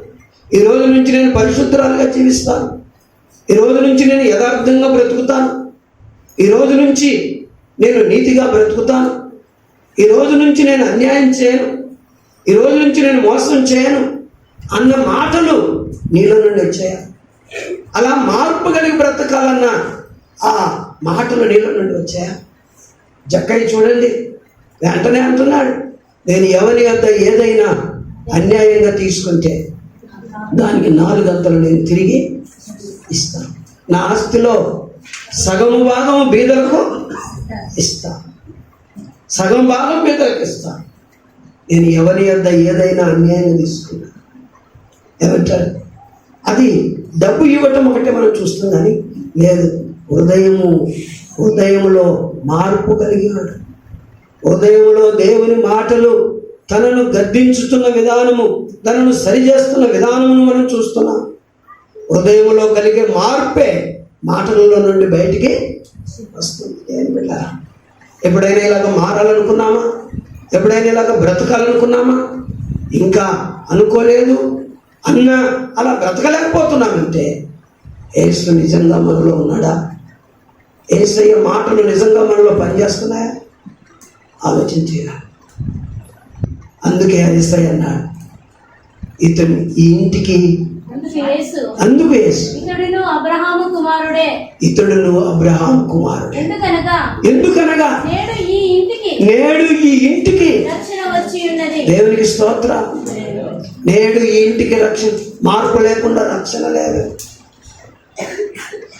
ఈ రోజు నుంచి నేను పరిశుద్ధురాలుగా జీవిస్తాను, ఈ రోజు నుంచి నేను యథార్థంగా బ్రతుకుతాను, ఈ రోజు నుంచి నేను నీతిగా బ్రతుకుతాను, ఈ రోజు నుంచి నేను అన్యాయం చేయను, ఈ రోజు నుంచి నేను మోసం చేయను అన్న మాటలు నీలో నుండి వచ్చాయి. అలా మార్పు కలిగి బ్రతకాలన్న ఆ మాటలు నీలో నుండి వచ్చాయా? జక్కయ్య చూడండి, వెంటనే అంటున్నాడు, నేను ఎవరి యొద్ద ఏదైనా అన్యాయంగా తీసుకుంటే దానికి 4 గంటలు నేను తిరిగి ఇస్తాను. నా ఆస్తిలో సగం భాగం బీదలకు ఇస్తాను, సగం భాగం బీదలకు ఇస్తాను. నేను ఎవరి యొద్ద ఏదైనా అన్యాయంగా తీసుకున్నా ఏమంటారు? అది డబ్బు ఇవ్వటం ఒకటే మనం చూస్తాం, కానీ లేదు, హృదయములో మార్పు కలిగినాడు. హృదయములో దేవుని మాటలు తనను గద్దించుతున్న విధానము, తనను సరిచేస్తున్న విధానమును మనం చూస్తున్నాం. హృదయములో కలిగే మార్పే మాటలలో నుండి బయటికి వస్తుంది. ఏం బిడ్డారా, ఎప్పుడైనా ఇలాగ మారాలనుకున్నామా? ఎప్పుడైనా ఇలాగ బ్రతకాలనుకున్నామా? ఇంకా అనుకోలేదు అన్న అలా బ్రతకలేకపోతున్నామంటే యేసు నిజంగా మనలో ఉన్నాడా? యేసయ్య మాటలు నిజంగా మనలో పనిచేస్తున్నాయా? ఆలోచించేలా. అందుకే యేసయ్య అన్నాడు, ఇతడు ఈ ఇంటికి, అందుకు యేసు ఇతడును అబ్రహాము కుమారుడే, ఎందుకనగా నేడు ఈ ఇంటికి రక్షణ వచ్చి ఉన్నది. దేవునికి స్తోత్రం. నేడు ఈ ఇంటికి రక్షణ, మార్పు లేకుండా రక్షణ లేదు.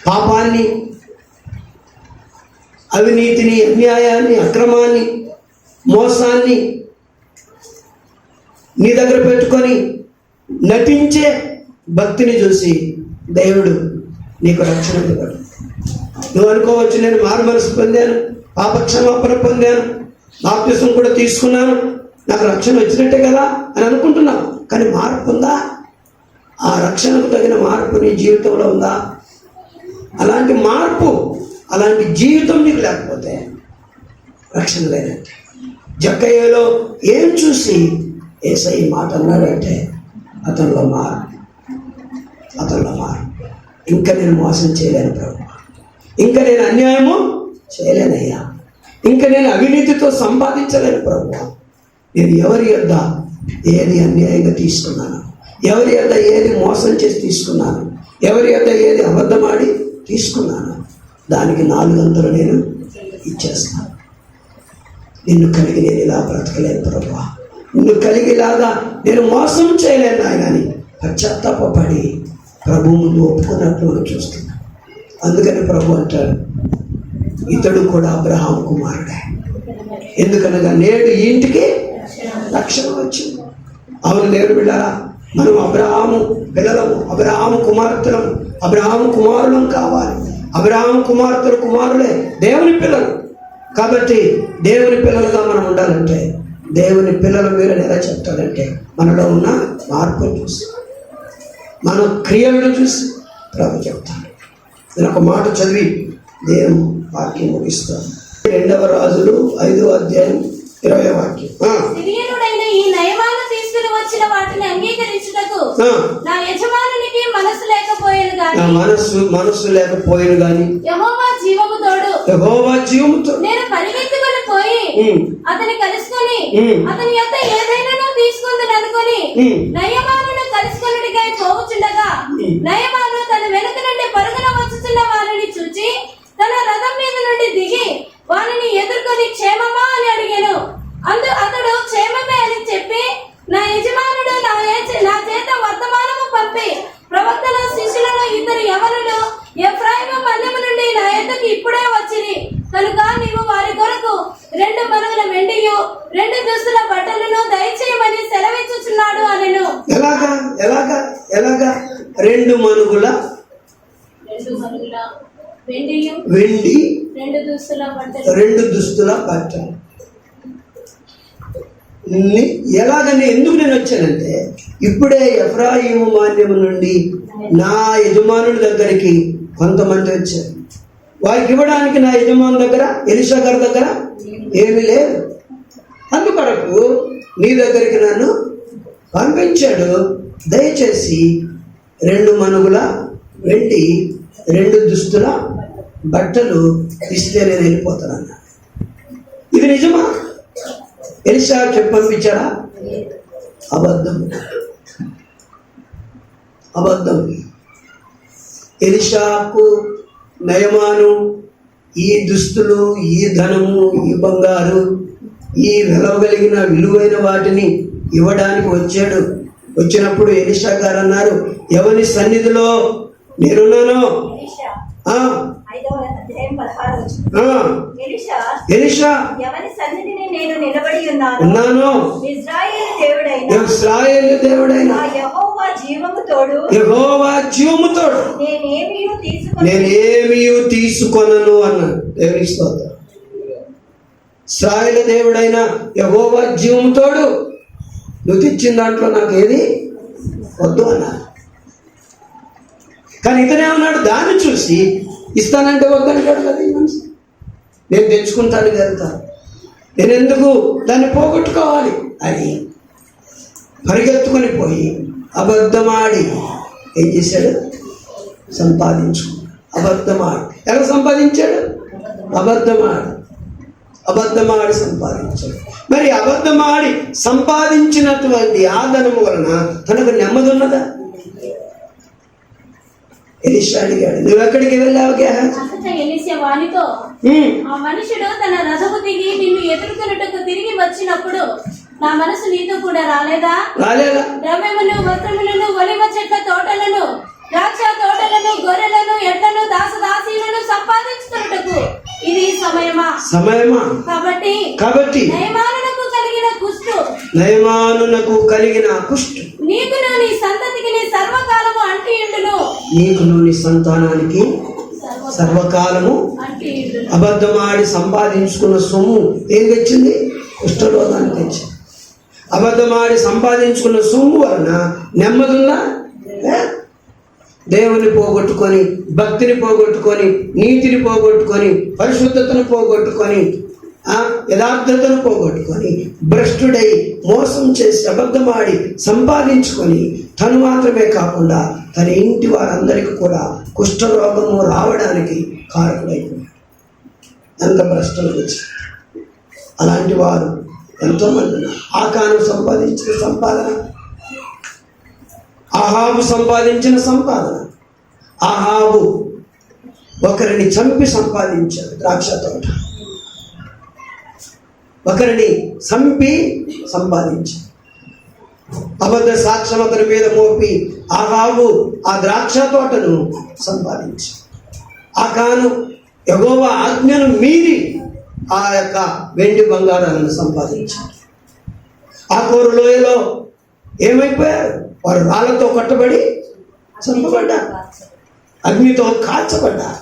పాపాన్ని, అవినీతిని, అన్యాయాన్ని, అక్రమాన్ని, మోసాన్ని నీ దగ్గర పెట్టుకొని నటించే భక్తిని చూసి దేవుడు నీకు రక్షణ ఇవ్వడు. నువ్వు అనుకోవచ్చు, నేను మారు మనసు పొందాను, పాపక్షమాపణ పొందాను, బాప్తిసం కూడా తీసుకున్నాను, నాకు రక్షణ వచ్చినట్టే కదా అని అనుకుంటున్నావు. కానీ మార్పు ఉందా? ఆ రక్షణకు తగిన మార్పు నీ జీవితంలో ఉందా? అలాంటి మార్పు, అలాంటి జీవితం నీకు లేకపోతే రక్షణ లేదంటే. జక్కయ్యలో ఏం చూసి యేసయ్య ఈ మాట అన్నాడంటే, అతనిలో మార్పు. ఇంకా నేను మోసం చేయలేను ప్రభు, ఇంకా నేను అన్యాయము చేయలేనయ్యా, ఇంకా నేను అవినీతితో సంపాదించలేను ప్రభు. నేను ఎవరి యొద్ద ఏది అన్యాయంగా తీసుకున్నాను, ఎవరి యొద్ద ఏది మోసం చేసి తీసుకున్నాను, ఎవరి యొద్ద ఏది అబద్ధమాడి తీసుకున్నాను, దానికి 400 నేను ఇచ్చేస్తాను. నిన్ను కలిగి నేను ఇలా బ్రతకలేను ప్రభు, నిన్ను కలిగిలాగా నేను మోసం చేయలేను ఆయన అని పశ్చాత్తాపడి ప్రభు ముందు ఒప్పుకున్నట్లు మనం చూస్తున్నాం. అందుకని ప్రభు అంటాడు, ఇతడు కూడా అబ్రహాము కుమారుడే, ఎందుకనగా నేడు ఈ ఇంటికి రక్షణ వచ్చింది. అవును దేవుడు బిడ్డలారా, మనం అబ్రహాము పిల్లలము, అబ్రహాము కుమార్తెలము, అబ్రహాము కుమారులం కావాలి. అబ్రహాము కుమారులే దేవుని పిల్లలు. కాబట్టి దేవుని పిల్లలుగా మనం ఉండాలంటే, దేవుని పిల్లలు మీరు ఎలా చెప్తాడంటే, మనలో ఉన్న మార్పును చూసి, మన క్రియలను చూసి ప్రభు చెప్తాడు. నేను ఒక మాట చదివి దేవుని వాక్యం ముగిస్తాను. 2 రాజులు 5వ అధ్యాయం 20వ వాక్యం. సిరియనుడైన ఈ నయమాను తీసుకుని వచ్చిన వాటిని అంగీకరించుటకు నా యజమానునికి మనసు లేకపోయేను గాని యెహోవా జీవముతో నేను పరిగెత్తుకొని పోయి అతని కలుసుకొని అతని యొక్క ఏదైనా తీసుకుందని అనుకొని నయమానును కలుసుకొనుటకై పోవుచుండగా, నయమాను తన వెనుక నుండి పరుగున వచ్చుచున్న వారిని చూచి తన రథం మీద నుండి దిగి వారిని ఎదుర్కొని క్షేమమా అని అడిగాను. అతడు క్షేమమే అని చెప్పి, నా యజమానుడు నా చేత వర్తమానము పంపి ప్రవక్తల శిష్యులలో 2 యవనులు ఎఫ్రాయిము మన్యము నుండి నా యొద్దకు ఇప్పుడే వచ్చిరి కనుక నీవు వారి కొరకు 2 మనుగుల వెండియు 2 దుస్తుల బట్టలను దయచేయమని సెలవిచ్చుచున్నాడు అనెను. ఎలాగా 2 మనుగుల వెండి 2 దుస్తుల బట్టలు. ఎలాగని ఎందుకు నేను వచ్చానంటే, ఇప్పుడే ఎఫ్రాయిము మాన్యము నుండి నా యజమానుడి దగ్గరికి కొంతమంది వచ్చారు. వారికి ఇవ్వడానికి నా యజమాను దగ్గర, ఎలీషా గారి దగ్గర ఏమీ లేదు. అందుకొరకు నీ దగ్గరికి నన్ను పంపించాడు. దయచేసి 2 మనుగుల వెండి 2 దుస్తుల బట్టలు ఇస్తే నేను వెళ్ళిపోతానన్నా. ఇది నిజమా? ఎలీషా చెప్పి పంపించారా? అబద్ధం. ఎలీషాకు నయమాను ఈ దుస్తులు, ఈ ధనము, ఈ బంగారు, ఈ వెలవగలిగిన విలువైన వాటిని ఇవ్వడానికి వచ్చాడు. వచ్చినప్పుడు ఎలీషా గారు అన్నారు, ఎవరి సన్నిధిలో నేనున్నాను? ఎలీషా ఉన్నాను, ఇశ్రాయేలు దేవుడైన యెహోవా జీవముతోడు నేనేమీ తీసుకొనను అన్నాడు. దేవునికి స్తోత్రం. ఇశ్రాయేలు దేవుడైన యెహోవా జీవముతోడు నువ్వు తెచ్చిన దాంట్లో నాకు ఏది వద్దు అన్నాడు. కానీ ఇతనేమన్నాడు, దాన్ని చూసి ఇస్తానంటే వద్దంటాడు కదా ఈ మనిషి. నేను తెచ్చుకుంటాను కదా, నేను ఎందుకు దాన్ని పోగొట్టుకోవాలి అని పరిగెత్తుకొని పోయి అబద్ధమాడి ఏం చేశాడు? సంపాదించుకున్నాడు. అబద్ధమాడి ఎలా సంపాదించాడు? అబద్ధమాడి సంపాదించాడు. మరి అబద్ధమాడి సంపాదించినటువంటి ఆ ధనము వలన తనకు నెమ్మది ఉన్నదా? ఎలీషా అడిగాడు, నువ్వు ఎక్కడికి వెళ్ళావు? ఎలీషా వానితో, ఆ మనుషుడు తన రథము దిగి నిన్ను ఎదుర్కొనుటకు తిరిగి వచ్చినప్పుడు నా మనసు నీతో కూడా రాలేదా? ద్రవ్యములు, వస్త్రములను, ఒలివ చెట్ల తోటలను, ద్రాక్ష తోటలను, గొర్రెలను, ఎడ్లను, దాసదాసీలను సంపాదించుకున్నటకు ఇది సమయమా? కాబట్టి నయమానునకు కలిగిన కుష్టు నయమానునకు కలిగిన కుష్టు నీకును నీ సంతతికి నీ సర్వకాలము అంటియుండును. నీకును నీ సంతానానికి సర్వకాలము అంటియుండును. అబద్ధమాడి సంపాదించుకున్న సొమ్ము ఏం తెచ్చింది? కుష్ఠరోగాన్ని తెచ్చింది. అబద్ధమాడి సంపాదించుకున్న సొమ్ము వలన నెమ్మది ఉందా? దేవుని పోగొట్టుకొని, భక్తిని పోగొట్టుకొని, నీతిని పోగొట్టుకొని, పరిశుద్ధతను పోగొట్టుకొని, యథార్థతను పోగొట్టుకొని, భ్రష్టుడై మోసం చేసి అబద్ధమాడి సంపాదించుకొని తను మాత్రమే కాకుండా తన ఇంటి వారందరికీ కూడా కుష్ఠరోగము రావడానికి కారకుడైపోయాడు. ఎంత భ్రష్టం వచ్చి అలాంటి వారు ఎంతోమంది ఉన్నారు. ఆకాను సంపాదించిన సంపాదన, ఆహాబు సంపాదించిన సంపాదన. ఆహాబు ఒకరిని చంపి సంపాదించాడు ద్రాక్ష తోట, ఒకరిని చంపి సంపాదించాడు. అబద్ధ సాక్ష్యం అతని మీద మోపి ఆహాబు ఆ ద్రాక్ష తోటను సంపాదించాడు. ఆకాను యెహోవా ఆజ్ఞను మీరి ఆ యొక్క వెండి బంగారాలను సంపాదించారు. ఆ కోరు లోయలో ఏమైపోయారు? వారు రాళ్లతో కట్టబడి చంపబడ్డారు, అగ్నితో కాల్చబడ్డారు.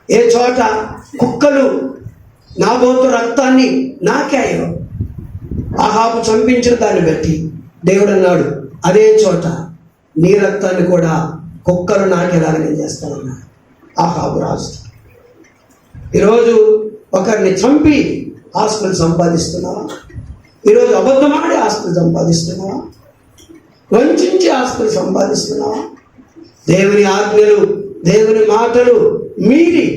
ఏ చోట కుక్కలు నాబోతు రక్తాన్ని నాకాయో ఆహాబు చంపించిన దాన్ని బట్టి దేవుడు అన్నాడు, అదే చోట నీ రక్తాన్ని కూడా కుక్కలు నాకేలాగా నేను చేస్తానన్నాడు ఆహాబు రాజు. ఈరోజు ఒకరిని చంపి ఆస్తులు సంపాదిస్తున్నావా? ఈరోజు అబద్ధమాడి ఆస్తులు సంపాదిస్తున్నావా? వంచించి ఆస్తులు సంపాదిస్తున్నావా? దేవుని ఆజ్ఞలు, దేవుని మాటలు మీరి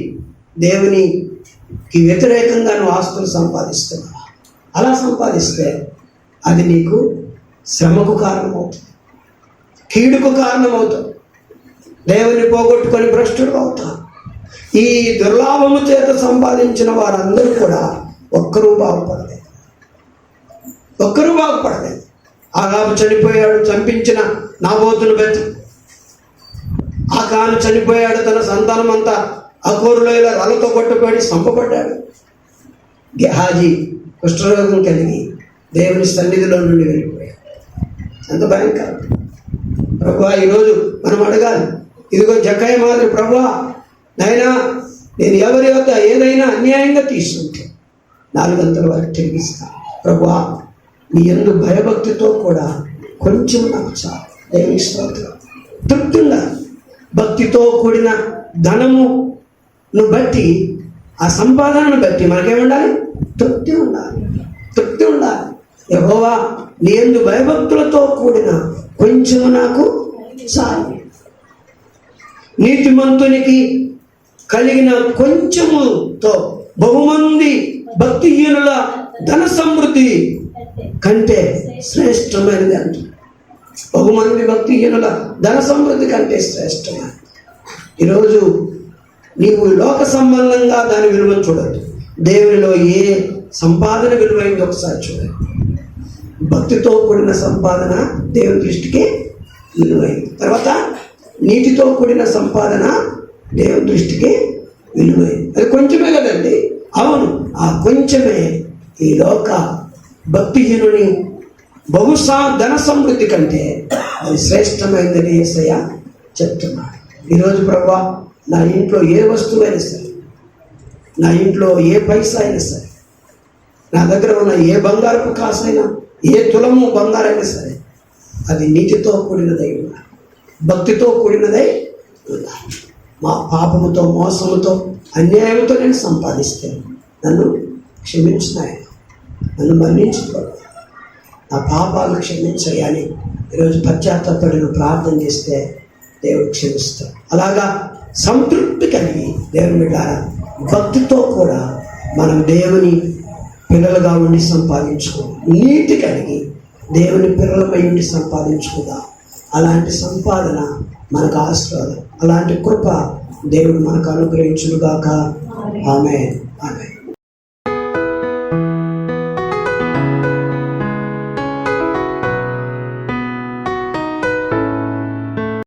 దేవునికి వ్యతిరేకంగా నువ్వు ఆస్తులు సంపాదిస్తున్నావా? అలా సంపాదిస్తే అది నీకు శ్రమకు కారణమవుతుంది, కీడుకు కారణమవుతుంది. దేవుని పోగొట్టుకొని భ్రష్టుడు అవుతావు. ఈ దుర్లాభము చేత సంపాదించిన వారందరూ కూడా ఒక్కరూ బాగుపడలేదు, ఒక్కరూ బాగుపడలేదు. ఆహాబు చనిపోయాడు చంపించిన నాబోతును బట్టి. ఆకాను చనిపోయాడు, తన సంతానం అంతా అకోరులోయలో రాళ్ళతో కొట్టుబడి చంపబడ్డాడు. గెహాజీ కుష్ఠరోగం కలిగి దేవుని సన్నిధిలో నుండి వెళ్ళిపోయాడు. ఎంత భయంకరం! ప్రభువా, ఈరోజు మనం అడగాలి, ఇదిగో జక్కయ్య మాదిరి, ప్రభువా నాయనా, నేను ఎవరి వద్ద ఏదైనా అన్యాయంగా తీసుకుంటే 4 గంటల వరకు తిరిగిస్తాను. ప్రభువా, నీ యందు భయభక్తితో కూడా కొంచెం నాకు చాలు. దేవుని స్తోత్రం. తృప్తి ఉండాలి. భక్తితో కూడిన ధనమును బట్టి, ఆ సంపాదనను బట్టి మనకేముండాలి? తృప్తి ఉండాలి, తృప్తి ఉండాలి. యెహోవా, నీ యందు భయభక్తులతో కూడిన కొంచెము నాకు చాలు. నీతిమంతునికి కలిగిన కొంచెముతో బహుమంది భక్తిహీనుల ధన సమృద్ధి కంటే శ్రేష్టమైనది అంట. బహుమంది భక్తిహీనుల ధన సమృద్ధి కంటే శ్రేష్టమైనది. ఈరోజు నీవు లోక సంబంధంగా దాని విలువను చూడద్దు. దేవునిలో ఏ సంపాదన విలువైంది ఒకసారి చూడండి. భక్తితో కూడిన సంపాదన దేవుని దృష్టికి విలువైంది. తర్వాత నీతితో కూడిన సంపాదన దేవుని దృష్టికి విలువైంది. అది కొంచెమే కదండి. అవును, ఆ కొంచెమే ఈ లోక భక్తిహీనుని బహుశా ధన సమృద్ధి కంటే అది శ్రేష్టమైందని యేసయ్య చెప్తున్నాడు. ఈరోజు ప్రభువా, నా ఇంట్లో ఏ వస్తువైనా సరే, నా ఇంట్లో ఏ పైసా అయినా సరే, నా దగ్గర ఉన్న ఏ బంగారపు కాసైనా, ఏ తులము బంగారైనా సరే, అది నీతితో కూడినదై ఉండాలి, భక్తితో కూడినదై ఉండాలి. మా పాపముతో, మోసముతో, అన్యాయంతో నేను సంపాదిస్తే నన్ను క్షమించినాయన, నన్ను మన్నించుకోడు, నా పాపాలు క్షమించయ్యని ఈరోజు పశ్చాత్తాపడి ప్రార్థన చేస్తే దేవుడు క్షమిస్తాడు. అలాగా సంతృప్తి కలిగి దేవుని బిడ్డలారా, భక్తితో కూడా మనం దేవుని పిల్లలుగా ఉండి సంపాదించుకుందాం. నీతి కలిగి దేవుని పిల్లలపై ఉండి సంపాదించుకుందాం. అలాంటి సంపాదన మనకు ఆశీర్వాదం. అలాంటి కృప దేవుడు మనకు అనుగ్రహించునుగాక. ఆమేన్.